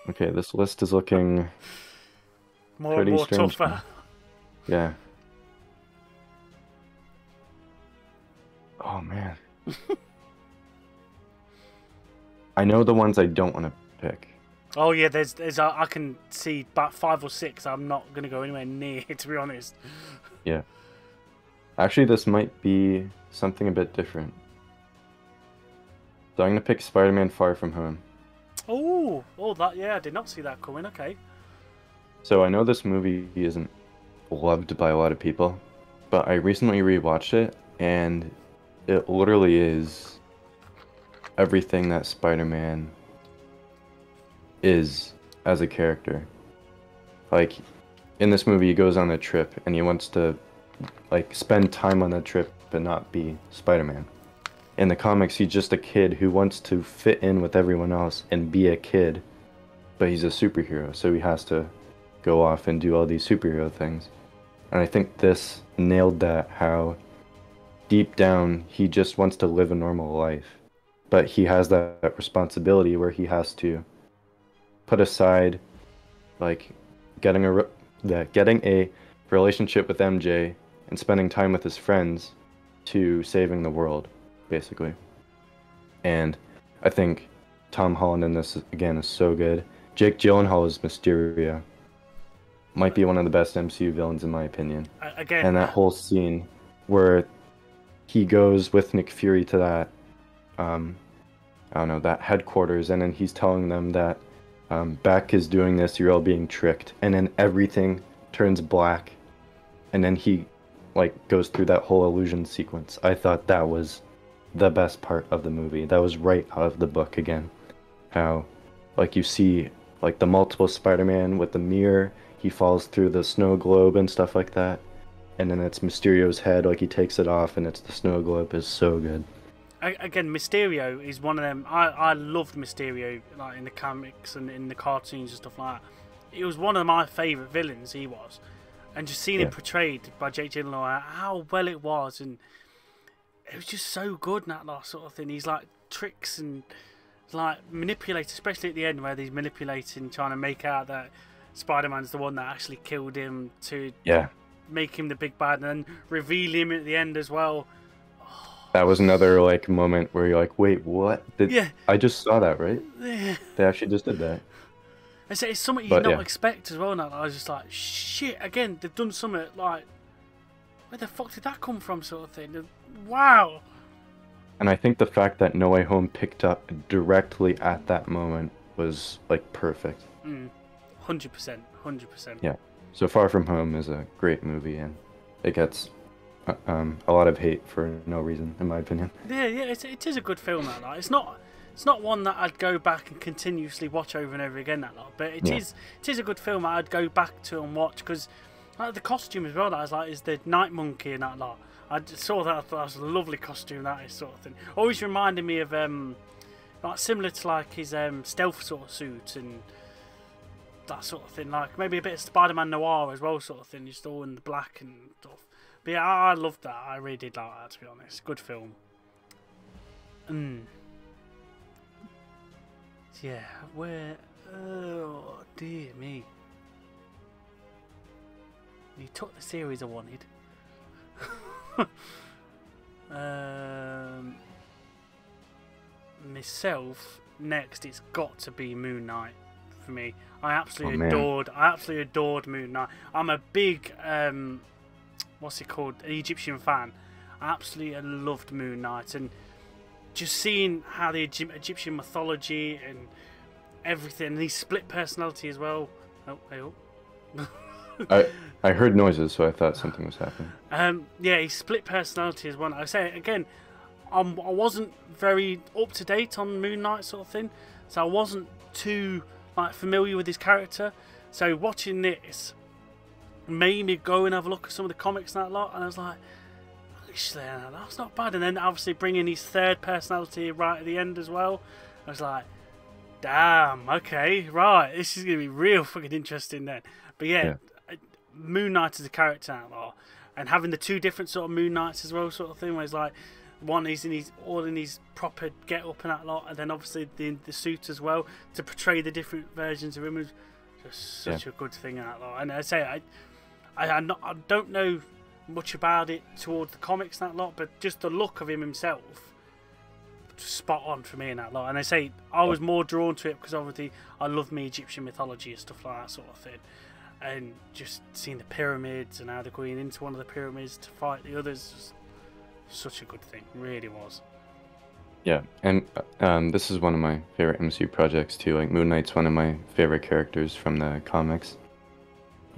Okay, this list is looking pretty strange. Tougher. Yeah. Oh, man. I know the ones I don't want to pick. Oh yeah, there's I can see about 5 or 6. I'm not gonna go anywhere near, to be honest. Yeah. Actually, this might be something a bit different. So I'm gonna pick Spider-Man: Far From Home. Oh, that, yeah, I did not see that coming. Okay. So I know this movie isn't loved by a lot of people, but I recently rewatched it, and it literally is everything that Spider-Man is as a character. Like, in this movie, he goes on a trip, and he wants to, like, spend time on that trip but not be Spider-Man. In the comics, he's just a kid who wants to fit in with everyone else and be a kid, but he's a superhero, so he has to go off and do all these superhero things. And I think this nailed that, how deep down he just wants to live a normal life, but he has that responsibility where he has to put aside, like, getting a relationship with MJ and spending time with his friends to saving the world, basically. And I think Tom Holland in this, again, is so good. Jake Gyllenhaal is Mysterio. Might be one of the best MCU villains in my opinion. Again, and that whole scene where he goes with Nick Fury to that, I don't know, that headquarters, and then he's telling them that Beck is doing this, you're all being tricked, and then everything turns black, and then he, like, goes through that whole illusion sequence. I thought that was the best part of the movie. That was right out of the book again. How, like, you see, like, the multiple Spider-Man with the mirror, he falls through the snow globe and stuff like that, and then it's Mysterio's head, like, he takes it off, and it's the snow globe. Is so good. Again, Mysterio is one of them. I loved Mysterio, like, in the comics and in the cartoons and stuff like that. He was one of my favourite villains, he was. And just seeing him portrayed by Jake Gyllenhaal, how well it was, and it was just so good in that last sort of thing. He's like tricks and like manipulate, especially at the end where he's manipulating, trying to make out that Spider-Man's the one that actually killed him to make him the big bad, and then reveal him at the end as well. That was another, like, moment where you're like, wait, what? I just saw that, right? Yeah. They actually just did that. It's something you But not yeah. expect as well. Now I was just like, shit. Again, they've done something like, where the fuck did that come from, sort of thing. Wow. And I think the fact that No Way Home picked up directly at that moment was like perfect. 100%, 100%. Yeah. So Far From Home is a great movie, and it gets a lot of hate for no reason, in my opinion. Yeah, it is a good film. That lot. It's not one that I'd go back and continuously watch over and over again. That lot, but it is a good film that I'd go back to and watch because like the costume as well. That is like is the Night Monkey and that lot. I just saw that. I thought that was a lovely costume. That is sort of thing. Always reminded me of like similar to like his stealth sort of suit and that sort of thing. Like maybe a bit of Spider-Man Noir as well, sort of thing. Just all in the black and stuff. But yeah, I loved that. I really did like that, to be honest. Good film. Yeah, where... Oh, dear me. You took the series I wanted. Myself, next, it's got to be Moon Knight for me. I absolutely adored Moon Knight. I'm a big... what's it called? An Egyptian fan. I absolutely loved Moon Knight, and just seeing how the Egyptian mythology and everything, and his split personality as well. I heard noises, so I thought something was happening. Yeah, his split personality is one. I say again, I wasn't very up to date on Moon Knight sort of thing, so I wasn't too like familiar with his character. So watching this made me go and have a look at some of the comics and that lot, and I was like, actually, that's not bad. And then obviously bringing his third personality right at the end as well, I was like, damn, okay, right, this is gonna be real fucking interesting then. But yeah. Moon Knight as a character and that lot, and having the two different sort of Moon Knights as well, sort of thing, where it's like one is in his proper get up and that lot, and then obviously the suit as well to portray the different versions of him was just such a good thing and that lot. And I say I don't know much about it towards the comics and that lot, but just the look of him himself, spot on for me in that lot. And I say I was more drawn to it because obviously I love me Egyptian mythology and stuff like that sort of thing, and just seeing the pyramids and how they're going into one of the pyramids to fight the others was such a good thing. It really was. Yeah, and this is one of my favorite MCU projects too. Like Moon Knight's one of my favorite characters from the comics,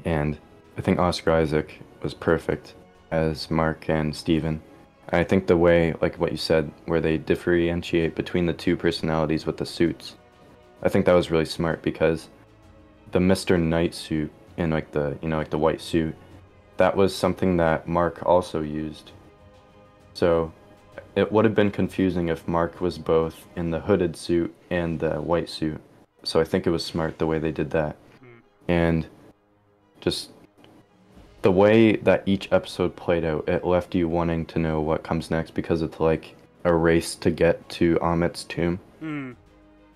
and I think Oscar Isaac was perfect as Mark and Steven. I think the way, like what you said, where they differentiate between the two personalities with the suits, I think that was really smart because the Mr. Knight suit and like the the white suit, that was something that Mark also used. So it would have been confusing if Mark was both in the hooded suit and the white suit. So I think it was smart the way they did that. And just the way that each episode played out, it left you wanting to know what comes next because it's like a race to get to Amit's tomb.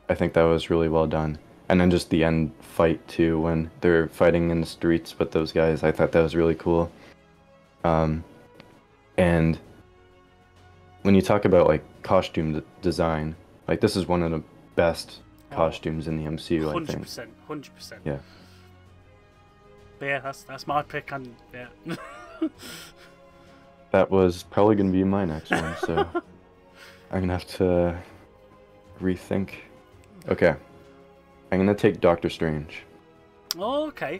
I think that was really well done. And then just the end fight too, when they're fighting in the streets with those guys, I thought that was really cool. And when you talk about like costume design, like this is one of the best costumes in the MCU, I think. 100%, 100%. Yeah. But yeah, that's my pick, and yeah. That was probably going to be my next one, so I'm going to have to rethink. Okay. I'm going to take Doctor Strange. Oh, okay.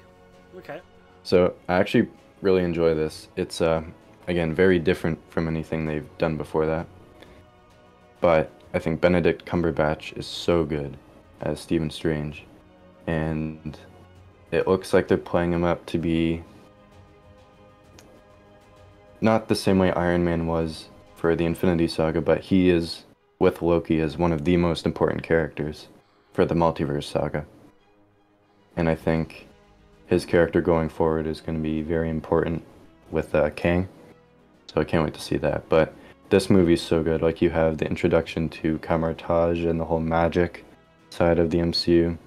Okay. So I actually really enjoy this. It's, again, very different from anything they've done before that. But I think Benedict Cumberbatch is so good as Stephen Strange. And it looks like they're playing him up to be not the same way Iron Man was for the Infinity Saga, but he is with Loki as one of the most important characters for the Multiverse Saga. And I think his character going forward is going to be very important with Kang. So I can't wait to see that. But this movie is so good. Like, you have the introduction to Kamar-Taj and the whole magic side of the MCU.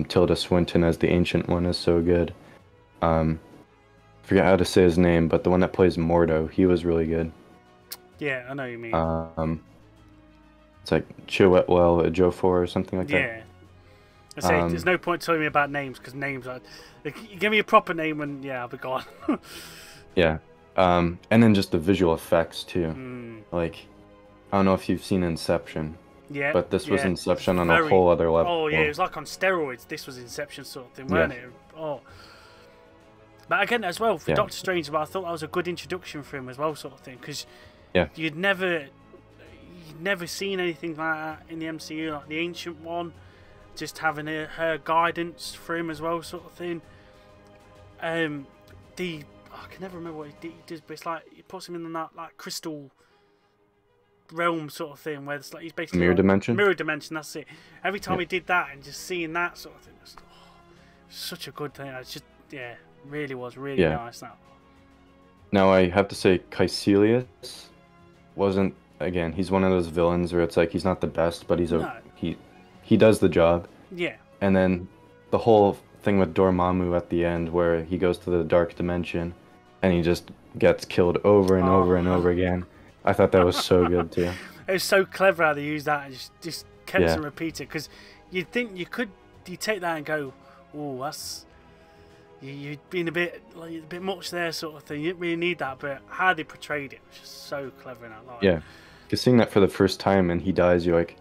Tilda Swinton as the Ancient One is so good. Forget how to say his name, but the one that plays Mordo, he was really good. Yeah, I know what you mean. It's like Chiwetel Ejiofor or something like that. Yeah. I say there's no point telling me about names because names are. Like, you give me a proper name and yeah, I'll be gone. Yeah. And then just the visual effects too. Mm. Like, I don't know if you've seen Inception. Yeah. But this was Inception on Very... a whole other level. Oh yeah, it was like on steroids. This was Inception sort of thing, Yeah. weren't it? Oh. But again, as well for Doctor Strange, but I thought that was a good introduction for him as well, sort of thing, because you'd never seen anything like that in the MCU, like the Ancient One, just having her guidance for him as well, sort of thing. I can never remember what he does, but it's like he puts him in that like crystal realm sort of thing, where it's like he's basically mirror dimension. Mirror dimension, that's it. Every time he did that, and just seeing that sort of thing, was such a good thing. It's just really was really nice. Now I have to say, Caecilius wasn't. Again, he's one of those villains where it's like he's not the best, but he does the job. Yeah. And then the whole thing with Dormammu at the end, where he goes to the dark dimension, and he just gets killed over and over and over again. I thought that was so good too. It was so clever how they used that and just kept and repeated, because you'd think you take that and go, oh, that's you'd been a bit much there, sort of thing. You didn't really need that, but how they portrayed it was just so clever in that line. Yeah, because seeing that for the first time and he dies, you're like,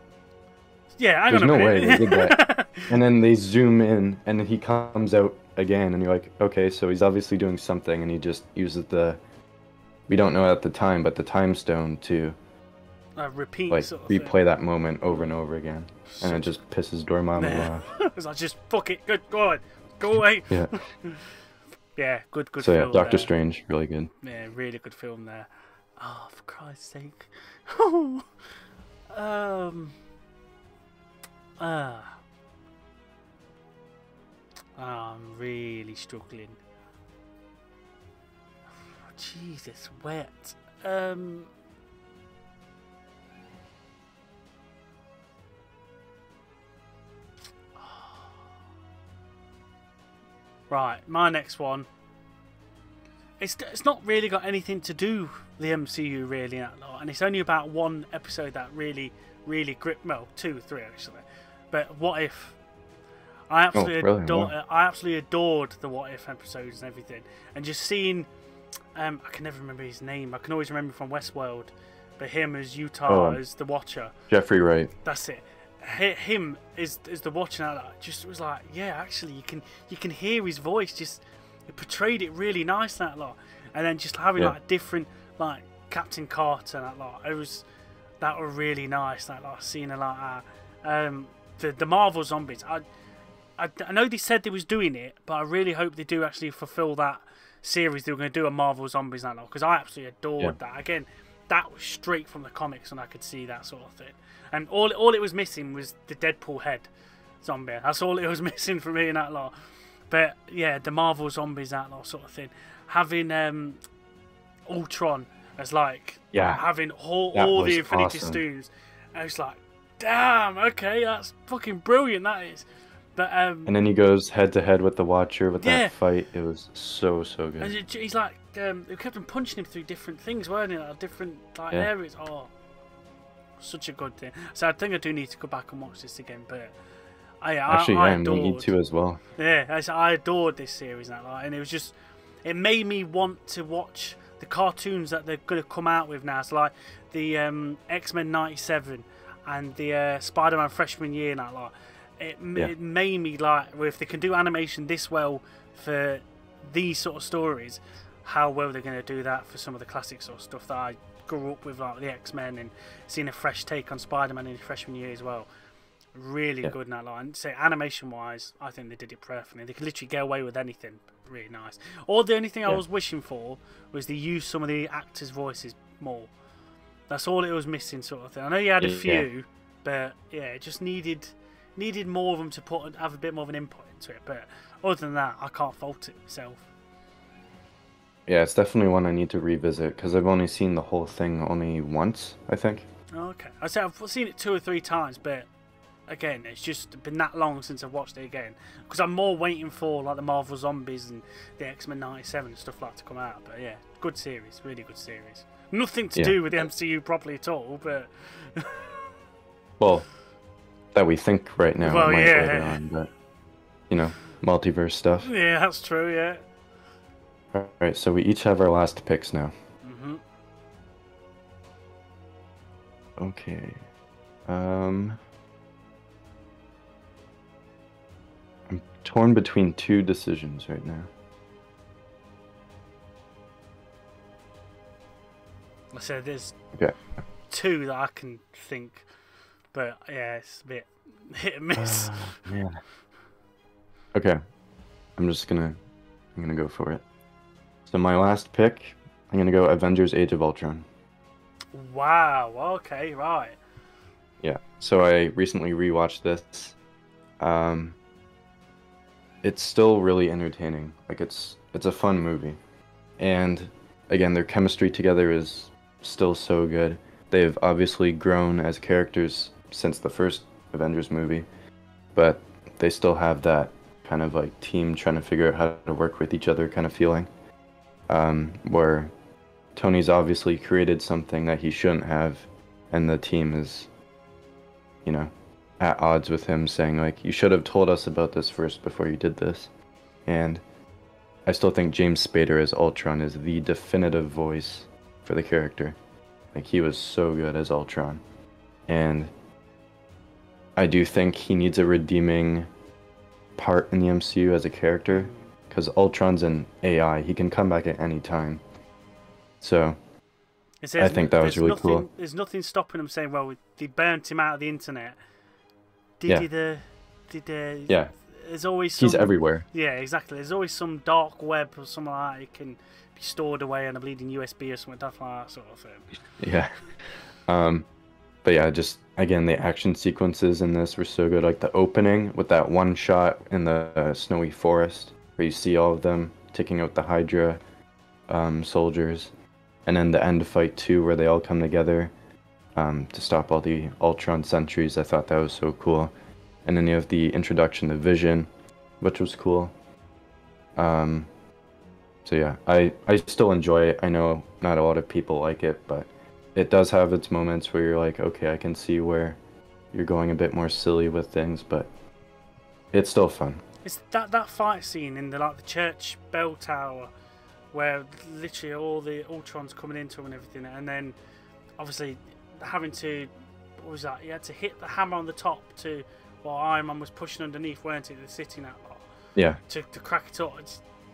yeah, there's no way they did that. And then they zoom in, and then he comes out again, and you're like, okay, so he's obviously doing something, and he just uses we don't know at the time, but the time stone to repeat, like sort of replay thing. that moment over and over again, and it just pisses Dormammu off. It's like, just fuck it, good, go on, go away. Yeah. Yeah, good So film. yeah, Doctor Strange, really good. Yeah, really good film there. Oh, for Christ's sake. I'm really struggling. Jesus, wet. Right, my next one. It's not really got anything to do with the MCU really, and it's only about one episode that really gripped. Well, 2, 3 actually. But What If? I absolutely adored the What If episodes and everything, and just seeing. I can never remember his name. I can always remember from Westworld, but him as Utah as the Watcher. Jeffrey Wright. That's it. Him is the Watcher. That just was like, yeah, actually, you can hear his voice. Just it portrayed it really nice that lot, and then just having like different like Captain Carter and that lot. That were really nice. That lot seeing it like that. The Marvel Zombies. I know they said they was doing it, but I really hope they do actually fulfill that series. They were going to do a Marvel Zombies and that, because I absolutely adored that. Again, that was straight from the comics, and I could see that sort of thing. And all it was missing was the Deadpool head zombie. That's all it was missing for me in that lot. But yeah, the Marvel Zombies, that lot sort of thing. Having Ultron as like having all the Infinity Stones. I was like, damn, okay, that's fucking brilliant. That is. But and then he goes head to head with the Watcher with that fight. It was so good. And he's like, they kept on punching him through different things, weren't they? Like different areas. Oh, such a good thing. So I think I do need to go back and watch this again. But I adored, me need to as well. Yeah, I adored this series and it was just, it made me want to watch the cartoons that they're going to come out with now. So like the X-Men '97 and the Spider-Man freshman year and that lot. It made me like, well, if they can do animation this well for these sort of stories, how well they're going to do that for some of the classic sort of stuff that I grew up with, like the X-Men, and seeing a fresh take on Spider-Man in his freshman year as well. Really good in that line. So animation-wise, I think they did it perfectly. They could literally get away with anything. Really nice. Or the only thing I was wishing for was they use some of the actors' voices more. That's all it was missing, sort of thing. I know you had a few, but yeah, it just needed more of them to have a bit more of an input into it. But other than that, I can't fault it myself. Yeah, it's definitely one I need to revisit, because I've only seen the whole thing only once, I think. Okay. I say I've seen it 2 or 3 times, but again, it's just been that long since I've watched it again. Because I'm more waiting for like the Marvel Zombies and the X-Men '97 and stuff like to come out. But yeah, good series, really good series. Nothing to do with the MCU properly at all, but... Well... that we think right now. It Well, might later yeah. on, but you know, multiverse stuff. Yeah, that's true, yeah. All right, so we each have our last picks now. Hmm. Okay. I'm torn between two decisions right now. I said there's Okay. two that I can think, but yeah, it's a bit hit and miss. Man. Okay. I'm gonna go for it. So my last pick, I'm gonna go Avengers Age of Ultron. Wow, okay, right. Yeah. So I recently rewatched this. Um, it's still really entertaining. Like it's a fun movie. And again, their chemistry together is still so good. They've obviously grown as characters since the first Avengers movie, but they still have that kind of like team trying to figure out how to work with each other kind of feeling. Where Tony's obviously created something that he shouldn't have, and the team is, you know, at odds with him, saying like, you should have told us about this first before you did this. And I still think James Spader as Ultron is the definitive voice for the character. Like, he was so good as Ultron. And I do think he needs a redeeming part in the MCU as a character, because Ultron's an AI. He can come back at any time. So I think that was really cool. There's nothing stopping them saying, well, they burnt him out of the internet. Yeah. Yeah. There's always some, he's everywhere. Yeah, exactly. There's always some dark web or something like that. It can be stored away on a bleeding USB or something like that sort of thing. Yeah. But yeah, just again, the action sequences in this were so good. Like the opening with that one shot in the snowy forest where you see all of them taking out the Hydra soldiers, and then the end fight too, where they all come together to stop all the Ultron sentries. I thought that was so cool. And then you have the introduction to Vision, which was cool. So yeah, I still enjoy it. I know not a lot of people like it, but it does have its moments where you're like, okay, I can see where you're going a bit more silly with things, but it's still fun. It's that fight scene in the church bell tower, where literally all the Ultrons coming into him and everything, and then obviously having to, what was that? You had to hit the hammer on the top to, while Iron Man was pushing underneath, weren't it? The sitting that lot. Yeah. To crack it up.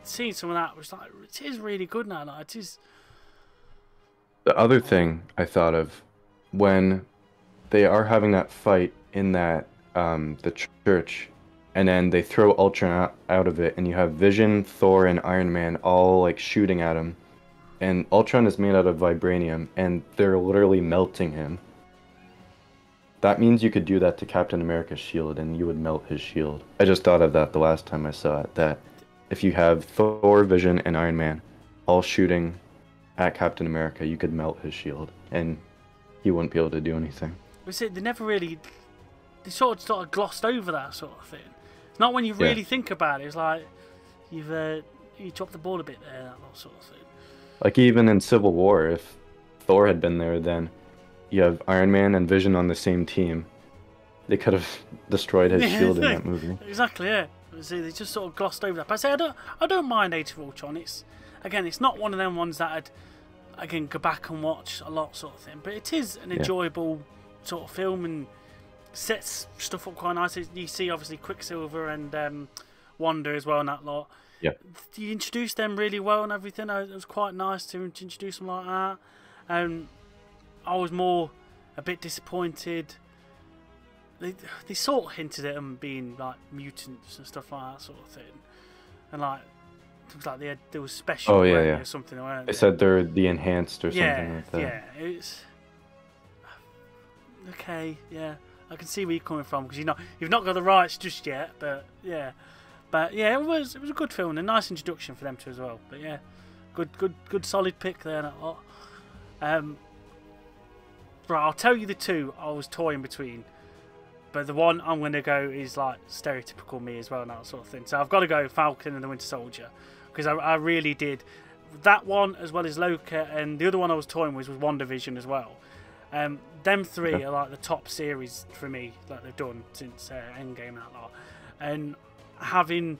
Seeing some of that was like, it is really good now. Like, it is. The other thing I thought of, when they are having that fight in that the church, and then they throw Ultron out of it, and you have Vision, Thor, and Iron Man all like shooting at him, and Ultron is made out of vibranium, and they're literally melting him. That means you could do that to Captain America's shield, and you would melt his shield. I just thought of that the last time I saw it, that if you have Thor, Vision, and Iron Man all shooting at Captain America, you could melt his shield, and he wouldn't be able to do anything. They never really, they sort of glossed over that sort of thing. It's not when you really think about it. It's like you dropped the ball a bit there, that sort of thing. Like even in Civil War, if Thor had been there, then you have Iron Man and Vision on the same team. They could have destroyed his shield in that movie. Exactly, yeah. See, they just sort of glossed over that. But I say I don't mind Age of Ultron. It's not one of them ones that I'd go back and watch a lot, sort of thing. But it is an enjoyable sort of film and sets stuff up quite nicely. You see, obviously, Quicksilver and Wanda as well in that lot. Yeah. You introduced them really well and everything. It was quite nice to introduce them like that. I was a bit disappointed. They sort of hinted at them being like mutants and stuff like that sort of thing, and like it was like there was special or something. They said they're the enhanced or something like that. Yeah, it's okay. Yeah, I can see where you're coming from because you've not got the rights just yet, but yeah, it was a good film and a nice introduction for them too as well. But yeah, good solid pick there. That lot. Right, I'll tell you the two I was toying between. But the one I'm going to go is like stereotypical me as well and that sort of thing. So I've got to go Falcon and the Winter Soldier. Because I really did. That one as well as Loki, and the other one I was toying with was WandaVision as well. Them three Okay. are like the top series for me that they've done since Endgame and that lot. And having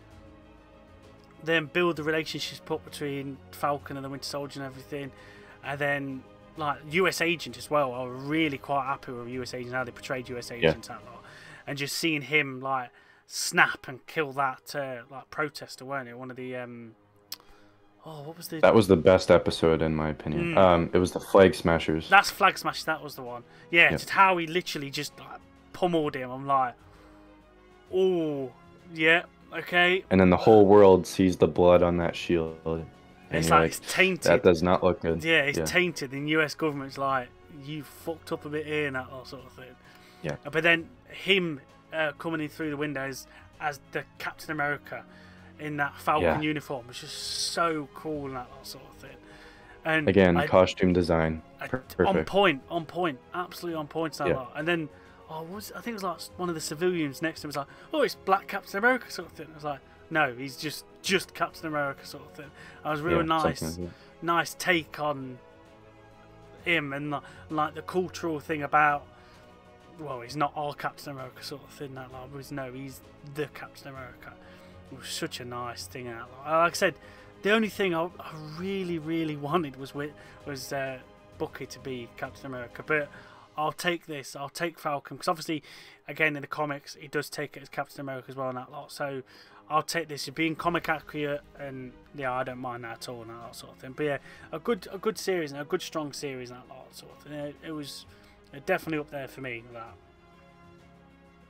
them build the relationships put between Falcon and the Winter Soldier and everything, and then like US Agent as well. I was really quite happy with US Agent, how they portrayed US Agent that lot, and just seeing him like snap and kill that like protester, weren't it? One of the oh, what was the? That was the best episode in my opinion. It was the Flag Smashers. That's Flag Smash. That was the one. Yeah, Yep. just how he literally just like pummeled him. I'm like, oh yeah, okay. And then the whole world sees the blood on that shield. And It's you're like it's tainted. that does not look good. Yeah, it's tainted. The US government's like, you fucked up a bit here and that sort of thing. Yeah. But then him coming in through the windows as the Captain America in that Falcon uniform was just so cool and that sort of thing. And again, costume design, perfect. On point, absolutely on point. That lot. And then, I think it was like one of the civilians next to him was like, oh, it's Black Captain America sort of thing. I was like, no, he's just Captain America sort of thing. I was really nice take on him, and like the cultural thing about, well, he's not our Captain America sort of thing. That like was no, he's the Captain America. It was such a nice thing. Like I said, the only thing I really wanted was Bucky to be Captain America, but I'll take this. I'll take Falcon because obviously, again in the comics, he does take it as Captain America as well in that lot. So I'll take this. You're being comic accurate, and yeah, I don't mind that at all and that sort of thing. But yeah, a good series and a good strong series and that lot sort of thing. It was definitely up there for me. That.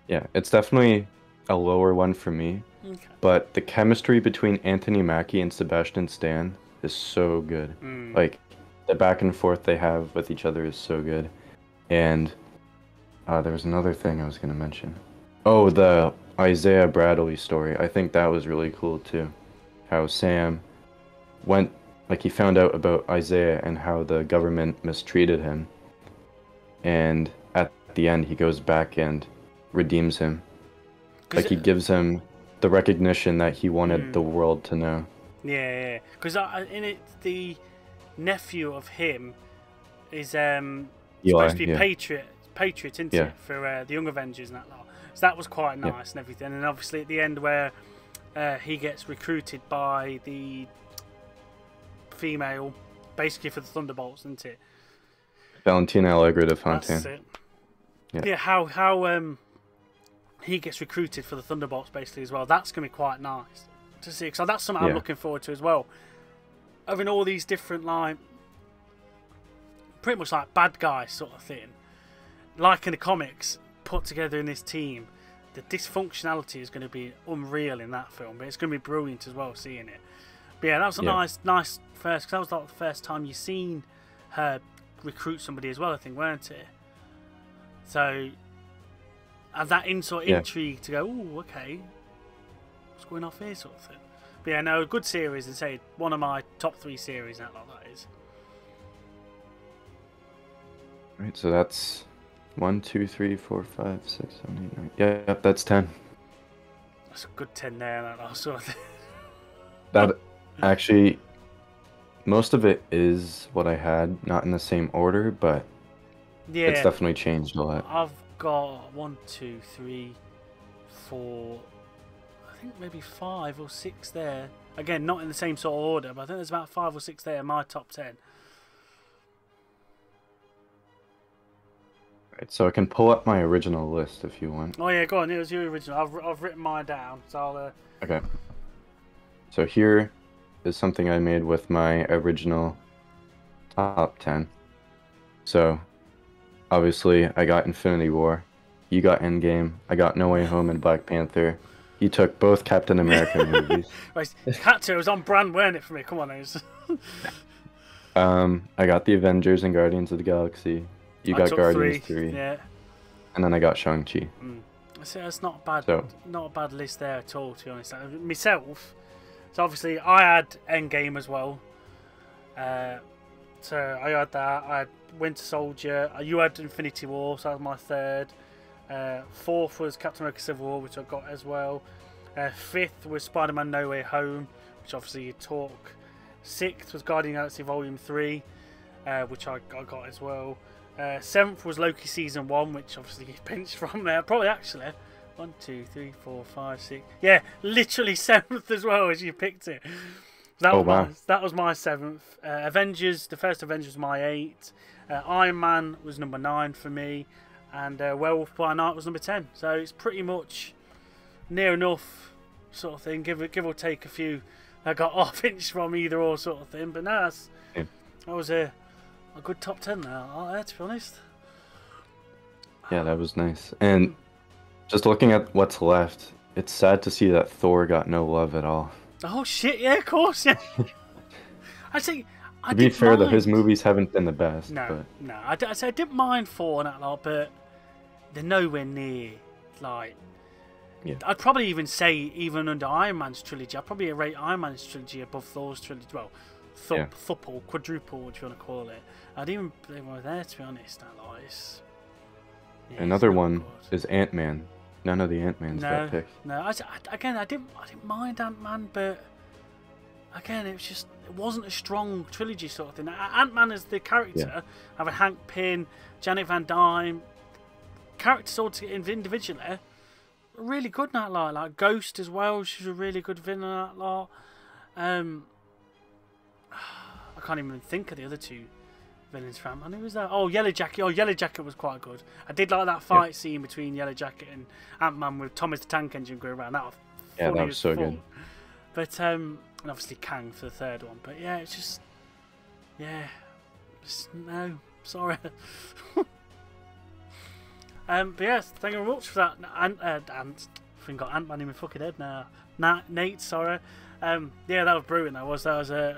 Yeah, it's definitely a lower one for me. Okay. But the chemistry between Anthony Mackie and Sebastian Stan is so good. Like the back and forth they have with each other is so good. And there was another thing I was going to mention. Oh, the Isaiah Bradley story. I think that was really cool too. How Sam went, like he found out about Isaiah and how the government mistreated him. And at the end, he goes back and redeems him. Like he gives him the recognition that he wanted the world to know. Yeah. Because in it, the nephew of him is supposed to be Patriot, isn't it, for the Young Avengers and that lot. So that was quite nice and everything. And obviously at the end where he gets recruited by the female, basically for the Thunderbolts, isn't it? Valentina Allegra de Fontaine. That's it. Yeah, how he gets recruited for the Thunderbolts basically as well. That's going to be quite nice to see. So that's something I'm looking forward to as well. Having all these different, like, pretty much like bad guys sort of thing, like in the comics, put together in this team. The dysfunctionality is going to be unreal in that film, but it's going to be brilliant as well seeing it. But yeah, that was a nice first, because that was like the first time you seen her recruit somebody as well, I think, weren't it? So, and that intrigue to go, oh, okay, what's going off here, sort of thing. But yeah, no, a good series, and say one of my top 3 series, that is. Right, so that's 1, 2, 3, 4, 5, 6, 7, 8, 9. Yeah, that's 10. That's a good 10 there, that sort of thing. That actually, most of it is what I had, not in the same order, but it's definitely changed a lot. I've got 1, 2, 3, 4, I think maybe 5 or 6 there. Again, not in the same sort of order, but I think there's about 5 or 6 there in my top 10. Right, so I can pull up my original list if you want. Oh yeah, go on. It was your original. I've written mine down, so I'll. Okay. So here is something I made with my original top 10. So, obviously, I got Infinity War. You got Endgame. I got No Way Home and Black Panther. You took both Captain America movies. Right, had to. It was on brand, weren't it, for me? Come on, it was... I got the Avengers and Guardians of the Galaxy. You got Guardians 3. Yeah. And then I got Shang-Chi. That's not bad. Not a bad list there at all, to be honest. Myself, so obviously I had Endgame as well. So I had that. I had Winter Soldier. You had Infinity War, so that was my third. Fourth was Captain America: Civil War, which I got as well. Fifth was Spider-Man: No Way Home, which obviously you took. Sixth was Guardian of the Galaxy Volume 3, which I got as well. 7th was Loki season 1, which obviously you pinched from there. Probably actually 1, 2, 3, 4, 5, 6. Yeah, literally 7th as well as you picked it. That was my 7th. Avengers, the first Avengers was my 8. Iron Man was number 9 for me, and Werewolf by Night was number 10. So it's pretty much near enough sort of thing. Give or take a few. I got off inch from either or sort of thing, but no, that was a good top 10 there, to be honest. Yeah, that was nice. And just looking at what's left, it's sad to see that Thor got no love at all. Oh shit! Yeah, of course. Yeah. To be fair, though, his movies haven't been the best. No. I didn't mind Thor and that lot, but they're nowhere near like. Yeah. I'd probably even say, even under Iron Man's trilogy, I'd probably rate Iron Man's trilogy above Thor's trilogy. Well, thuple, quadruple, what you want to call it. I'd even put them there, to be honest. Another one is Ant-Man. None of the Ant-Mans got picked. No, I didn't mind Ant-Man, but again, it wasn't a strong trilogy sort of thing. Ant-Man as the character, having Hank Pym, Janet Van Dyne, characters all individually, really good in that lot. Like Ghost as well, she's a really good villain in that lot. I can't even think of the other two villains from. And who was that? Oh, Yellow Jacket. Oh, Yellow Jacket was quite good. I did like that fight scene between Yellow Jacket and Ant-Man with Thomas the Tank Engine going around. That was so good. But and obviously Kang for the third one. But yeah, it's just no, sorry. But yes, thank you very much for that. I think got Ant-Man in my fucking head now. Nate, sorry. Yeah, that was brilliant. I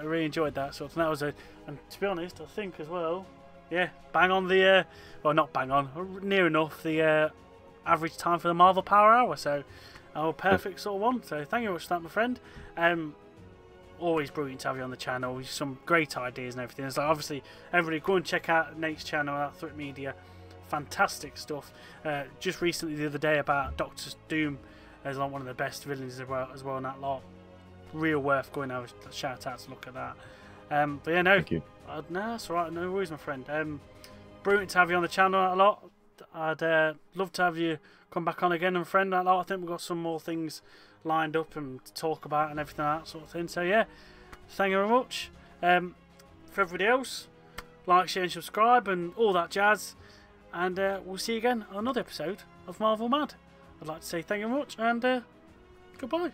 really enjoyed that sort of thing. And to be honest, I think as well, bang on the, well, not bang on, near enough the average time for the Marvel Power Hour. So, perfect sort of one. So, thank you very much for that, my friend. Always brilliant to have you on the channel. Some great ideas and everything. So, obviously, everybody go and check out Nate's channel at Threat Media. Fantastic stuff. Just recently, the other day, about Doctor Doom as like one of the best villains as well in that lot. Real worth going over. Shout out to look at that. But yeah, no. Thank you. No, that's all right. No worries, my friend. Brilliant to have you on the channel a lot. I'd love to have you come back on again, and friend. A lot. I think we've got some more things lined up and to talk about and everything like that sort of thing. So yeah, thank you very much. For everybody else, like, share, and subscribe, and all that jazz. And we'll see you again on another episode of Marvel Mad. I'd like to say thank you very much, and goodbye.